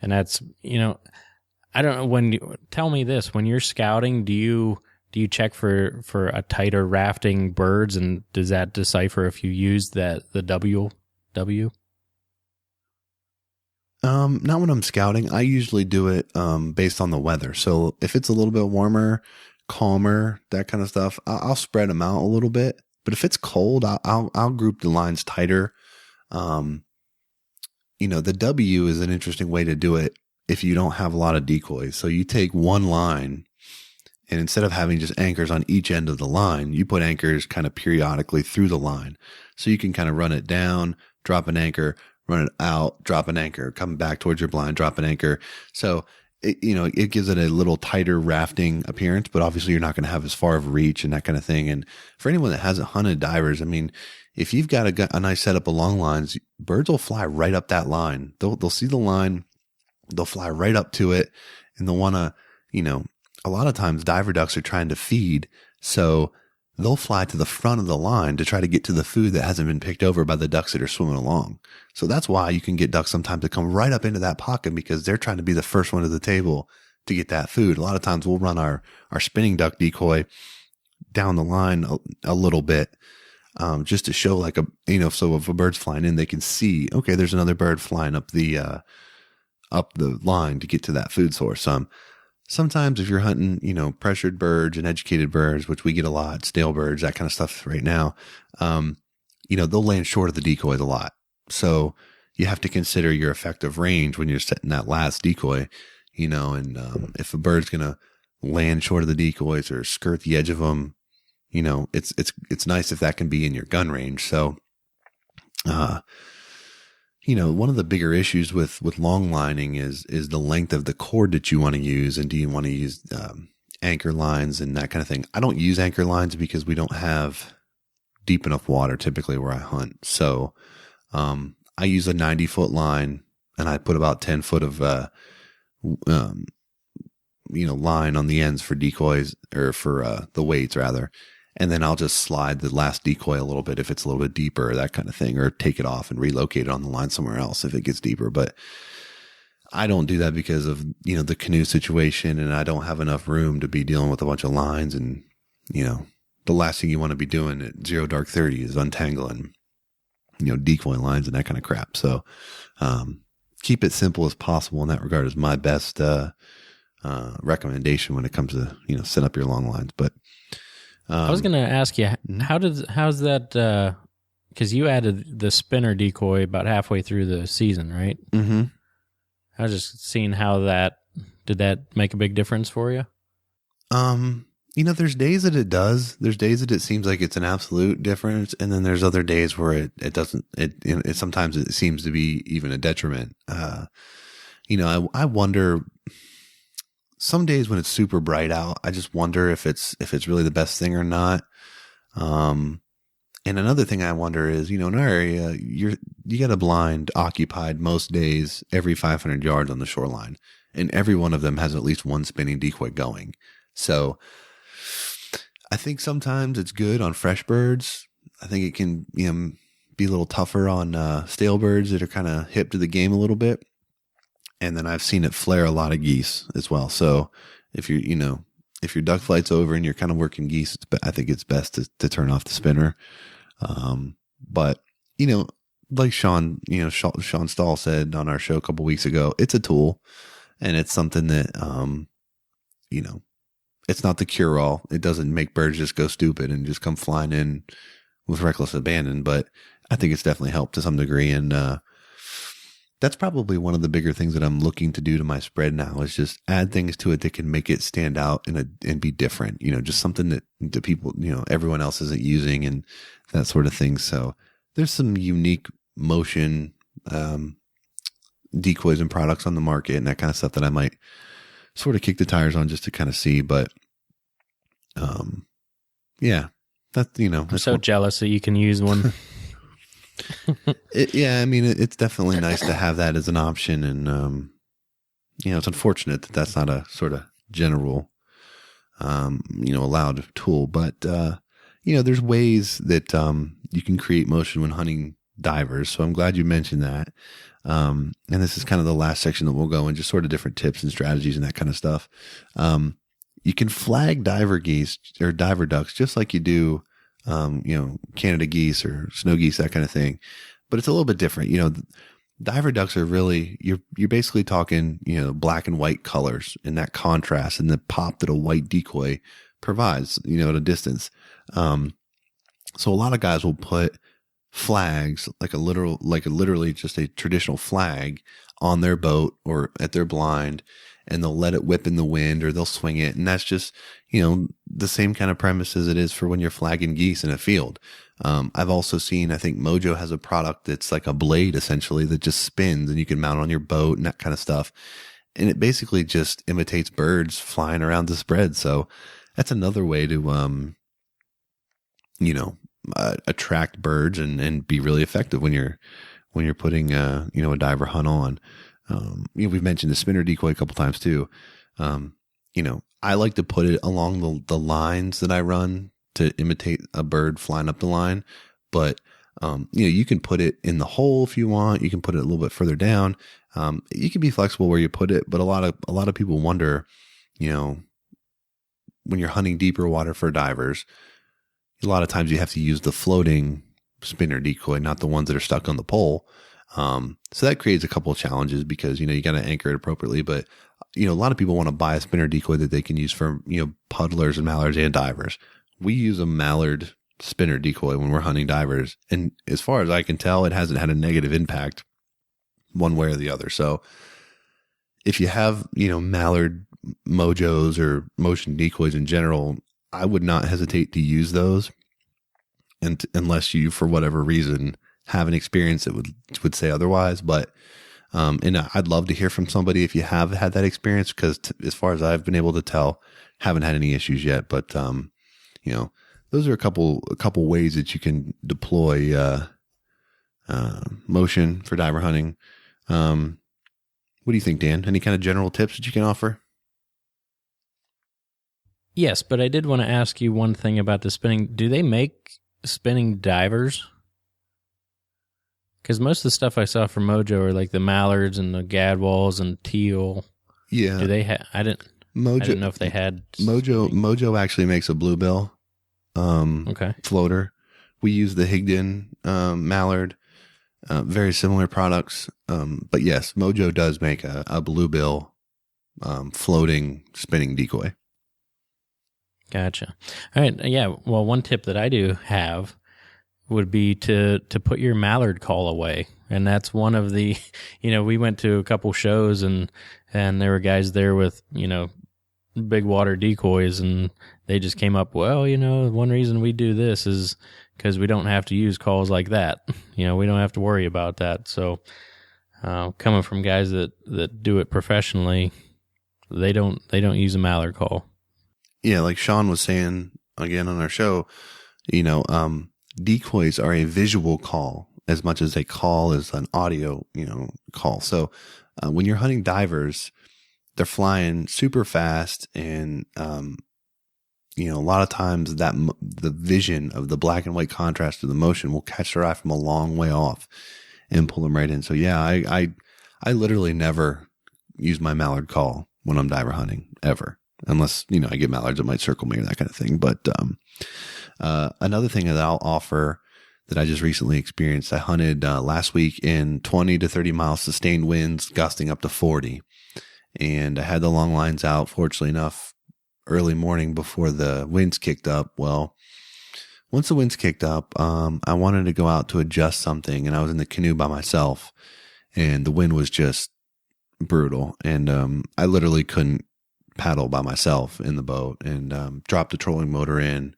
And that's, I don't know, tell me this, when you're scouting, do you check for a tighter rafting birds, and does that decipher if you use the W? Not when I'm scouting. I usually do it based on the weather. So if it's a little bit warmer, calmer, that kind of stuff, I'll spread them out a little bit. But if it's cold, I'll group the lines tighter. The W is an interesting way to do it if you don't have a lot of decoys. So you take one line, and instead of having just anchors on each end of the line, you put anchors kind of periodically through the line. So you can kind of run it down, drop an anchor, run it out, drop an anchor, come back towards your blind, drop an anchor. So it gives it a little tighter rafting appearance, but obviously you're not going to have as far of reach and that kind of thing. And for anyone that hasn't hunted divers, I mean, if you've got a nice setup of long lines, birds will fly right up that line. They'll see the line, they'll fly right up to it, and they'll want to, a lot of times diver ducks are trying to feed. So they'll fly to the front of the line to try to get to the food that hasn't been picked over by the ducks that are swimming along. So that's why you can get ducks sometimes to come right up into that pocket, because they're trying to be the first one to the table to get that food. A lot of times we'll run our spinning duck decoy down the line a little bit, just to show so if a bird's flying in, they can see, okay, there's another bird flying up the line to get to that food source. Sometimes if you're hunting, pressured birds and educated birds, which we get a lot, stale birds, that kind of stuff right now, they'll land short of the decoys a lot. So you have to consider your effective range when you're setting that last decoy, if a bird's going to land short of the decoys or skirt the edge of them, it's nice if that can be in your gun range. So, one of the bigger issues with long lining is the length of the cord that you want to use. And do you want to use anchor lines and that kind of thing. I don't use anchor lines because we don't have deep enough water typically where I hunt. So I use a 90-foot line, and I put about 10 foot of line on the ends for decoys, or for the weights rather. And then I'll just slide the last decoy a little bit if it's a little bit deeper, or that kind of thing, or take it off and relocate it on the line somewhere else if it gets deeper. But I don't do that because of, the canoe situation, and I don't have enough room to be dealing with a bunch of lines. And, the last thing you want to be doing at 0 dark 30 is untangling, decoy lines and that kind of crap. So, keep it simple as possible in that regard is my best, recommendation when it comes to, set up your long lines. But, I was going to ask you, how's that, cause you added the spinner decoy about halfway through the season, right? Mm-hmm. I was just seeing did that make a big difference for you? There's days that it does. There's days that it seems like it's an absolute difference. And then there's other days where it doesn't, sometimes it seems to be even a detriment. I wonder, some days when it's super bright out, I just wonder if it's really the best thing or not. And another thing I wonder is, in our area, you got a blind occupied most days every 500 yards on the shoreline, and every one of them has at least one spinning decoy going. So I think sometimes it's good on fresh birds. I think it can, be a little tougher on stale birds that are kind of hip to the game a little bit. And then I've seen it flare a lot of geese as well. So if if your duck flight's over and you're kind of working geese, I think it's best to turn off the spinner. But like Sean Stahl said on our show a couple weeks ago, it's a tool, and it's something that, it's not the cure all. It doesn't make birds just go stupid and just come flying in with reckless abandon, but I think it's definitely helped to some degree. And, that's probably one of the bigger things that I'm looking to do to my spread now, is just add things to it that can make it stand out and be different, just something that the people, everyone else isn't using and that sort of thing. So there's some unique motion, decoys and products on the market and that kind of stuff that I might sort of kick the tires on just to kind of see. But, yeah, that's, I'm so jealous that you can use one. It's definitely nice to have that as an option, and it's unfortunate that that's not a sort of general, allowed tool. But there's ways that you can create motion when hunting divers. So I'm glad you mentioned that. And this is kind of the last section that we'll go in, just sort of different tips and strategies and that kind of stuff. You can flag diver geese or diver ducks just like you do Canada geese or snow geese, that kind of thing. But it's a little bit different. Diver ducks are really, you're basically talking, black and white colors and that contrast and the pop that a white decoy provides, at a distance. So a lot of guys will put flags, literally just a traditional flag on their boat or at their blind, and they'll let it whip in the wind or they'll swing it. And that's just, the same kind of premise as it is for when you're flagging geese in a field. I've also seen, I think Mojo has a product that's like a blade essentially that just spins and you can mount it on your boat and that kind of stuff. And it basically just imitates birds flying around the spread. So that's another way to, attract birds and be really effective when you're putting, a diver hunt on. We've mentioned the spinner decoy a couple times too. I like to put it along the lines that I run to imitate a bird flying up the line. But, you can put it in the hole if you want. You can put it a little bit further down. You can be flexible where you put it, but a lot of people wonder, when you're hunting deeper water for divers, a lot of times you have to use the floating spinner decoy, not the ones that are stuck on the pole. So that creates a couple of challenges because, you got to anchor it appropriately, but a lot of people want to buy a spinner decoy that they can use for, puddlers and mallards and divers. We use a mallard spinner decoy when we're hunting divers. And as far as I can tell, it hasn't had a negative impact one way or the other. So if you have, mallard mojos or motion decoys in general, I would not hesitate to use those. And unless you, for whatever reason, have an experience that would say otherwise. But, And I'd love to hear from somebody if you have had that experience, because as far as I've been able to tell, haven't had any issues yet. But, those are a couple ways that you can deploy, motion for diver hunting. What do you think, Dan? Any kind of general tips that you can offer? Yes, but I did want to ask you one thing about the spinning. Do they make spinning divers? Because most of the stuff I saw from Mojo are like the mallards and the gadwalls and teal. Yeah. Do they have? I didn't know if they had. Mojo actually makes a bluebill floater. We use the Higdon mallard. Very similar products. But yes, Mojo does make a bluebill floating spinning decoy. Gotcha. All right. Yeah. Well, one tip that I do have would be to put your mallard call away. And that's one of the, we went to a couple shows and there were guys there with, big water decoys, and they just came up, well, one reason we do this is because we don't have to use calls like that. We don't have to worry about that. So, coming from guys that do it professionally, they don't use a mallard call. Yeah. Like Sean was saying again on our show, decoys are a visual call as much as a call is an audio, call. So, when you're hunting divers, they're flying super fast, and, a lot of times the vision of the black and white contrast of the motion will catch their eye from a long way off and pull them right in. So yeah, I literally never use my mallard call when I'm diver hunting ever, unless, I get mallards that might circle me or that kind of thing. But, another thing that I'll offer that I just recently experienced, I hunted last week in 20 to 30 mile sustained winds, gusting up to 40. And I had the long lines out, fortunately enough, early morning before the winds kicked up. Well, once the winds kicked up, I wanted to go out to adjust something, and I was in the canoe by myself, and the wind was just brutal. And I literally couldn't paddle by myself in the boat, and dropped the trolling motor in,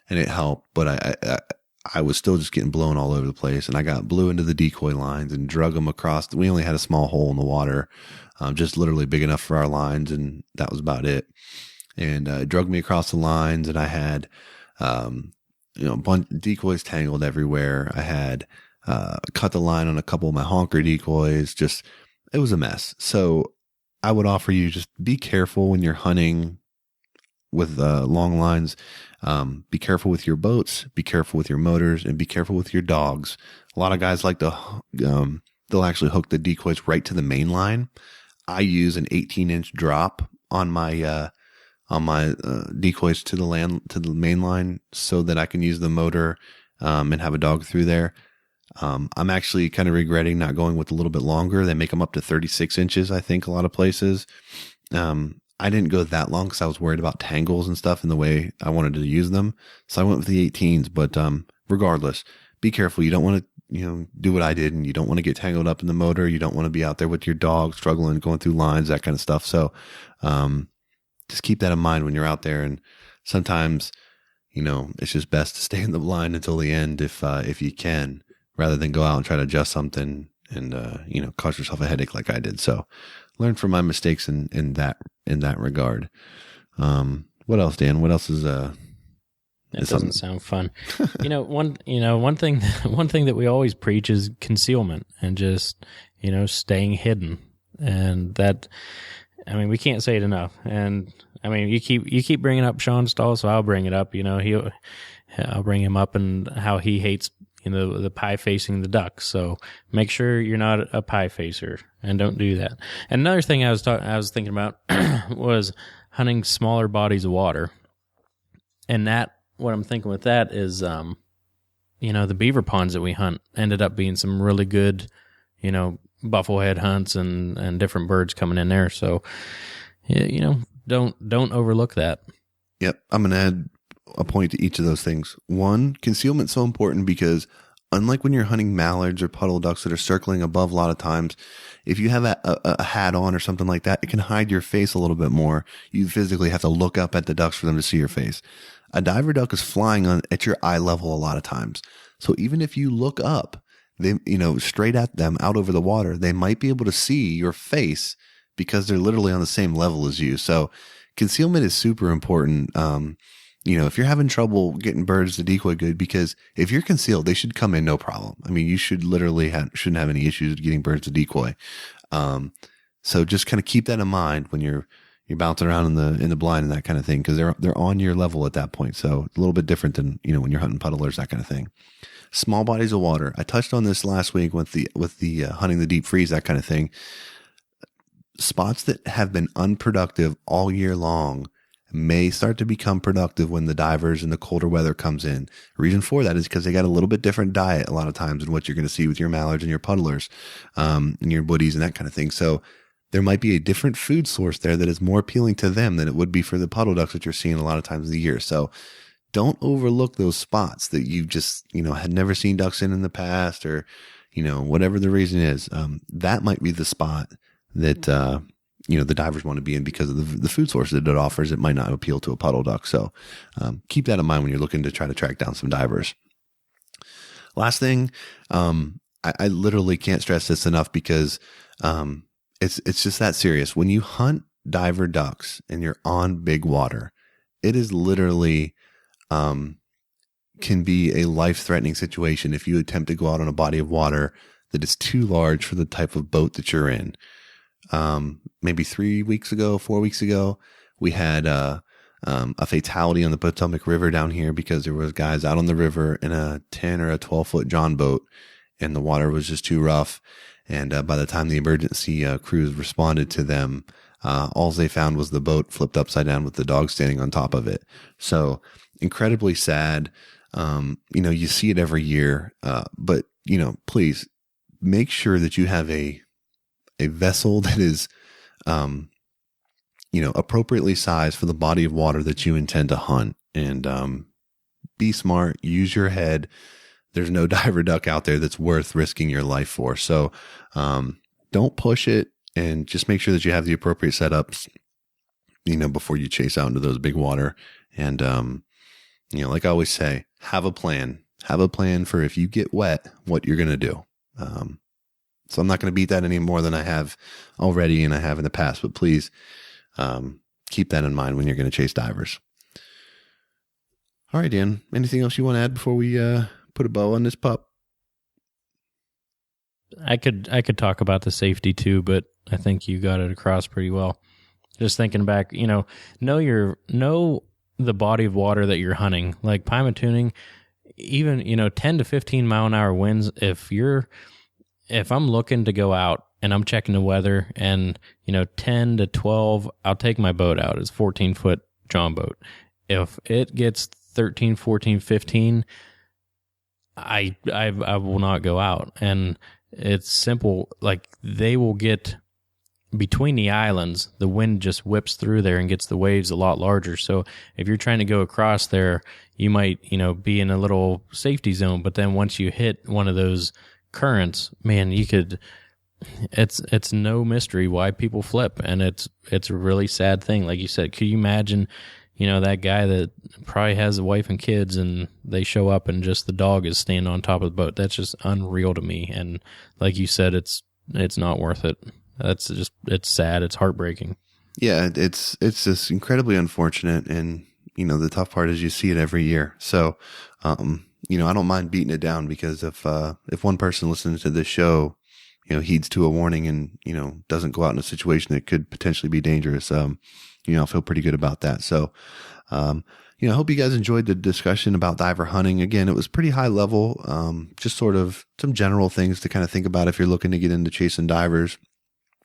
and it helped. But I was still just getting blown all over the place, and I blew into the decoy lines and drug them across. We only had a small hole in the water, just literally big enough for our lines, and that was about it. And it drug me across the lines, and I had, a bunch of decoys tangled everywhere. I had cut the line on a couple of my honker decoys. It was a mess. So I would offer you, just be careful when you're hunting with long lines. Be careful with your boats, be careful with your motors, and be careful with your dogs. A lot of guys like to, they'll actually hook the decoys right to the main line. I use an 18-inch drop on my decoys to the main line, so that I can use the motor, and have a dog through there. I'm actually kind of regretting not going with a little bit longer. They make them up to 36 inches, I think, a lot of places. I didn't go that long because I was worried about tangles and stuff in the way I wanted to use them. So I went with the 18s, but, regardless, be careful. You don't want to, do what I did, and you don't want to get tangled up in the motor. You don't want to be out there with your dog struggling, going through lines, that kind of stuff. So, just keep that in mind when you're out there. And sometimes, it's just best to stay in the line until the end if you can, rather than go out and try to adjust something and, cause yourself a headache like I did. So learn from my mistakes in that regard. What else, Dan? What else is, that doesn't sound fun. One thing that we always preach is concealment, and just, staying hidden. And that, we can't say it enough. And you keep bringing up Sean Stahl, so I'll bring it up. I'll bring him up and how he hates, the pie facing the duck. So make sure you're not a pie facer, and don't do that. And another thing I was thinking about was hunting smaller bodies of water. And what I'm thinking with that is, the beaver ponds that we hunt ended up being some really good, bufflehead hunts and different birds coming in there. So, don't overlook that. Yep. I'm going to add a point to each of those things. One, concealment's so important because unlike when you're hunting mallards or puddle ducks that are circling above, a lot of times, if you have a hat on or something like that, it can hide your face a little bit more. You physically have to look up at the ducks for them to see your face. A diver duck is flying at your eye level a lot of times. So even if you look up, they, straight at them out over the water, they might be able to see your face because they're literally on the same level as you. So concealment is super important. If you're having trouble getting birds to decoy good, because if you're concealed, they should come in no problem. I mean, you should literally shouldn't have any issues getting birds to decoy. So just kind of keep that in mind when you're bouncing around in the blind and that kind of thing, because they're on your level at that point. So it's a little bit different than, when you're hunting puddlers, that kind of thing. Small bodies of water. I touched on this last week with the hunting the deep freeze, that kind of thing. Spots that have been unproductive all year long may start to become productive when the divers and the colder weather comes in. The reason for that is because they got a little bit different diet a lot of times than what you're going to see with your mallards and your puddlers, and your woodies and that kind of thing. So there might be a different food source there that is more appealing to them than it would be for the puddle ducks that you're seeing a lot of times of the year. So don't overlook those spots that you've just, had never seen ducks in the past, or, whatever the reason is. That might be the spot that, the divers want to be in because of the food source that it offers. It might not appeal to a puddle duck. So keep that in mind when you're looking to try to track down some divers. Last thing, I literally can't stress this enough because it's just that serious. When you hunt diver ducks and you're on big water, it is literally can be a life-threatening situation if you attempt to go out on a body of water that is too large for the type of boat that you're in. Maybe 4 weeks ago, we had a fatality on the Potomac River down here because there was guys out on the river in a 10 or a 12-foot John boat, and the water was just too rough. And by the time the emergency crews responded to them, all they found was the boat flipped upside down with the dog standing on top of it. So incredibly sad. You see it every year, but please make sure that you have a vessel that is, appropriately sized for the body of water that you intend to hunt. And be smart, use your head. There's no diver duck out there that's worth risking your life for. So don't push it, and just make sure that you have the appropriate setups, before you chase out into those big water. And, like I always say, have a plan. Have a plan for if you get wet, what you're going to do. So I'm not going to beat that any more than I have already and I have in the past, but please keep that in mind when you're going to chase divers. All right, Dan, anything else you want to add before we put a bow on this pup? I could talk about the safety too, but I think you got it across pretty well. Just thinking back, know the body of water that you're hunting. Like Pima tuning, even 10 to 15 mile an hour winds. If I'm looking to go out and I'm checking the weather and 10 to 12, I'll take my boat out. It's 14-foot John boat. If it gets 13, 14, 15, I will not go out. And it's simple. Like they will get between the islands, the wind just whips through there and gets the waves a lot larger. So if you're trying to go across there, you might, be in a little safety zone. But then once you hit one of those currents, man, it's no mystery why people flip. And it's a really sad thing. Like you said, could you imagine, that guy that probably has a wife and kids and they show up and just the dog is standing on top of the boat? That's just unreal to me. And like you said, it's not worth it. It's sad. It's heartbreaking. Yeah, it's just incredibly unfortunate. And, the tough part is you see it every year. So, I don't mind beating it down, because if one person listening to this show, heeds to a warning and, doesn't go out in a situation that could potentially be dangerous, I'll feel pretty good about that. So, I hope you guys enjoyed the discussion about diver hunting. Again, it was pretty high level, just sort of some general things to kind of think about if you're looking to get into chasing divers.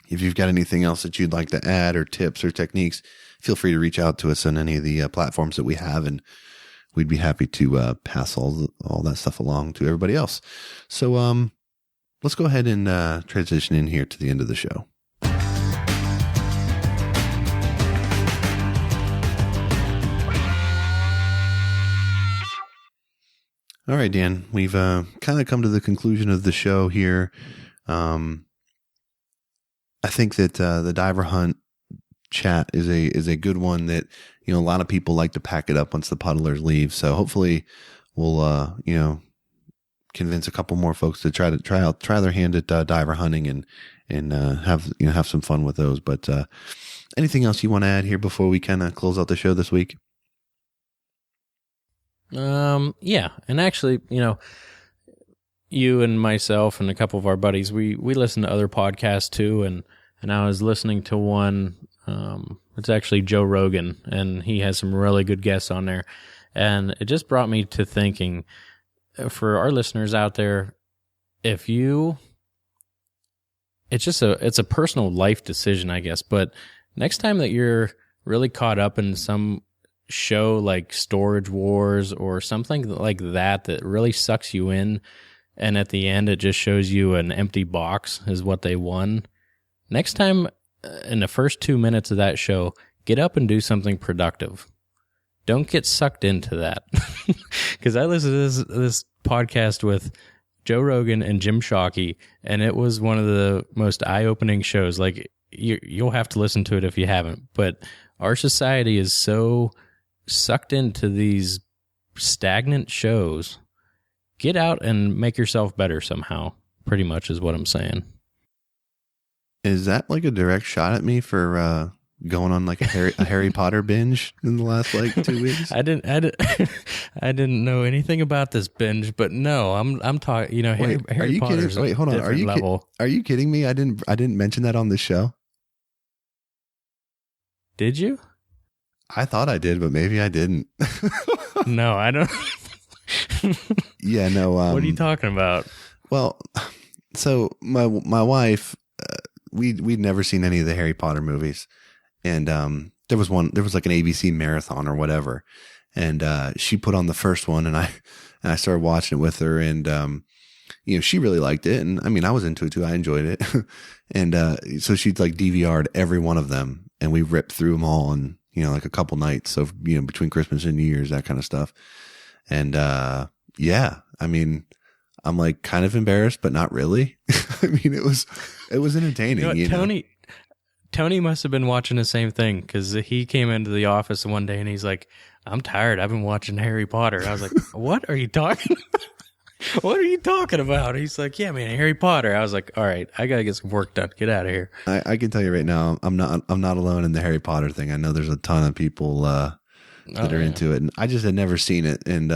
If you've got anything else that you'd like to add, or tips or techniques, feel free to reach out to us on any of the platforms that we have, and we'd be happy to pass all that stuff along to everybody else. So let's go ahead and transition in here to the end of the show. All right, Dan, we've kind of come to the conclusion of the show here. I think that the diver hunt chat is a good one that, a lot of people like to pack it up once the puddlers leave. So hopefully we'll, convince a couple more folks to try their hand at diver hunting and have some fun with those. But anything else you want to add here before we kind of close out the show this week? Yeah, and actually, you and myself and a couple of our buddies, we listen to other podcasts too, and I was listening to one. It's actually Joe Rogan, and he has some really good guests on there, and it just brought me to thinking, for our listeners out there, it's a personal life decision, I guess, but next time that you're really caught up in some show like Storage Wars or something like that really sucks you in, and at the end it just shows you an empty box is what they won. Next time, in the first 2 minutes of that show, get up and do something productive. Don't get sucked into that. Because I listened to this podcast with Joe Rogan and Jim Shockey, and it was one of the most eye-opening shows. Like, you'll have to listen to it if you haven't. But our society is so sucked into these stagnant shows. Get out and make yourself better somehow, pretty much is what I'm saying. Is that like a direct shot at me for going on like a Harry Potter binge in the last like 2 weeks? I didn't know anything about this binge, but no, I'm talking. Harry Potter's kidding? Wait, hold on. Are you kidding me? I didn't mention that on the show. Did you? I thought I did, but maybe I didn't. No, I don't. Yeah, no. What are you talking about? Well, so my wife, we'd never seen any of the Harry Potter movies, and there was like an ABC marathon or whatever, and she put on the first one, and I started watching it with her, and she really liked it, and I mean I was into it too. I enjoyed it, and so she'd like DVR'd every one of them, and we ripped through them all in like a couple nights of between Christmas and New Year's, that kind of stuff, and yeah, I mean, I'm like kind of embarrassed, but not really. I mean, it was entertaining. Tony must have been watching the same thing, because he came into the office one day and he's like, "I'm tired. I've been watching Harry Potter." I was like, "What are you talking about? What are you talking about?" He's like, "Yeah, man, Harry Potter." I was like, "All right, I gotta get some work done. Get out of here." I can tell you right now, I'm not alone in the Harry Potter thing. I know there's a ton of people that are into it, and I just had never seen it, and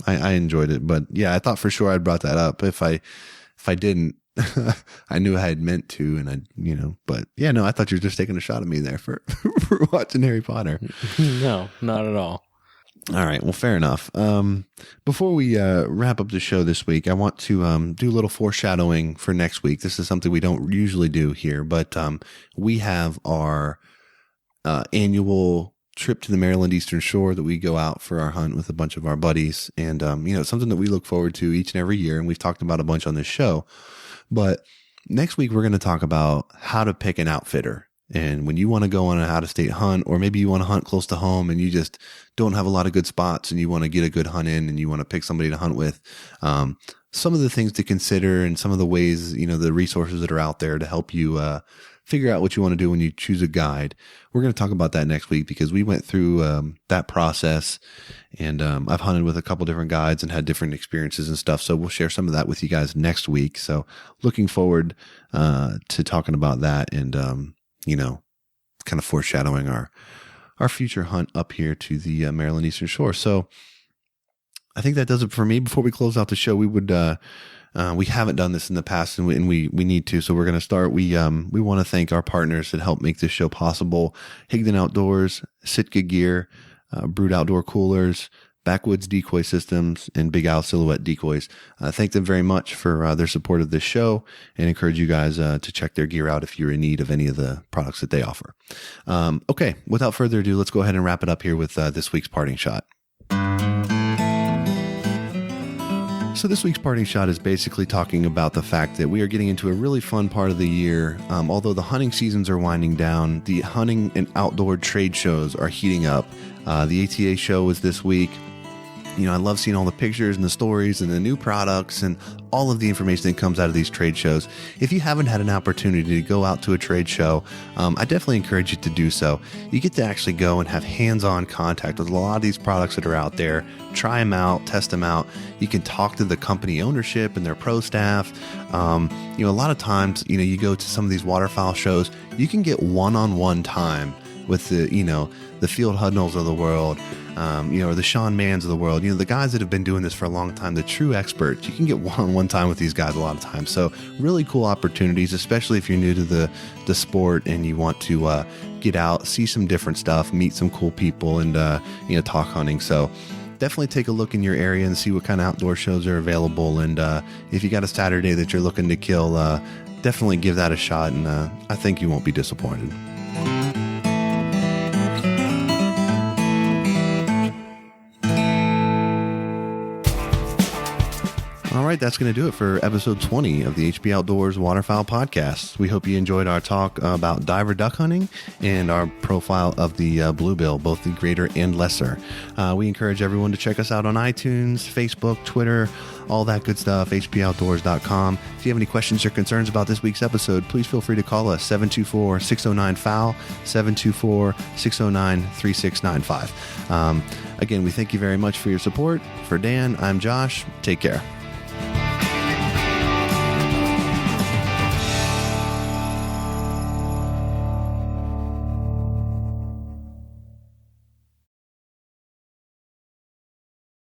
I enjoyed it, but yeah, I thought for sure I'd brought that up. If I didn't, I knew I had meant to, and but yeah, no, I thought you were just taking a shot at me there for watching Harry Potter. No, not at all. All right, well, fair enough. Before we wrap up the show this week, I want to do a little foreshadowing for next week. This is something we don't usually do here, but we have our annual trip to the Maryland Eastern Shore that we go out for our hunt with a bunch of our buddies, and it's something that we look forward to each and every year, and we've talked about a bunch on this show. But next week we're going to talk about how to pick an outfitter, and when you want to go on an out-of-state hunt, or maybe you want to hunt close to home and you just don't have a lot of good spots and you want to get a good hunt in and you want to pick somebody to hunt with, some of the things to consider and some of the ways, the resources that are out there to help you figure out what you want to do when you choose a guide. We're going to talk about that next week, because we went through that process, and I've hunted with a couple different guides and had different experiences and stuff. So we'll share some of that with you guys next week. So looking forward to talking about that, and kind of foreshadowing our future hunt up here to the Maryland Eastern Shore. So I think that does it for me. Before we close out the show, we would we haven't done this in the past, and we need to. So we're going to start. We want to thank our partners that help make this show possible: Higdon Outdoors, Sitka Gear, Brood Outdoor Coolers, Backwoods Decoy Systems, and Big Owl Silhouette Decoys. Thank them very much for their support of this show, and encourage you guys to check their gear out if you're in need of any of the products that they offer. Okay, without further ado, let's go ahead and wrap it up here with this week's parting shot. So this week's parting shot is basically talking about the fact that we are getting into a really fun part of the year. Although the hunting seasons are winding down, the hunting and outdoor trade shows are heating up. The ATA show was this week. I love seeing all the pictures and the stories and the new products and all of the information that comes out of these trade shows. If you haven't had an opportunity to go out to a trade show, I definitely encourage you to do so. You get to actually go and have hands-on contact with a lot of these products that are out there. Try them out, test them out. You can talk to the company ownership and their pro staff. A lot of times, you go to some of these waterfowl shows, you can get one-on-one time with the Field Hudnalls of the world, or the Sean Manns of the world, the guys that have been doing this for a long time, the true experts. You can get one-on-one time with these guys a lot of times. So really cool opportunities, especially if you're new to the sport and you want to get out, see some different stuff, meet some cool people, and talk hunting. So definitely take a look in your area and see what kind of outdoor shows are available. And if you got a Saturday that you're looking to kill, definitely give that a shot, and I think you won't be disappointed. All right, that's going to do it for episode 20 of the HP Outdoors Waterfowl Podcast. We hope you enjoyed our talk about diver duck hunting and our profile of the bluebill, both the greater and lesser. We encourage everyone to check us out on iTunes, Facebook, Twitter, all that good stuff, hpoutdoors.com. If you have any questions or concerns about this week's episode, please feel free to call us, 724-609-FOWL, 724-609-3695. Again, we thank you very much for your support. For Dan, I'm Josh. Take care.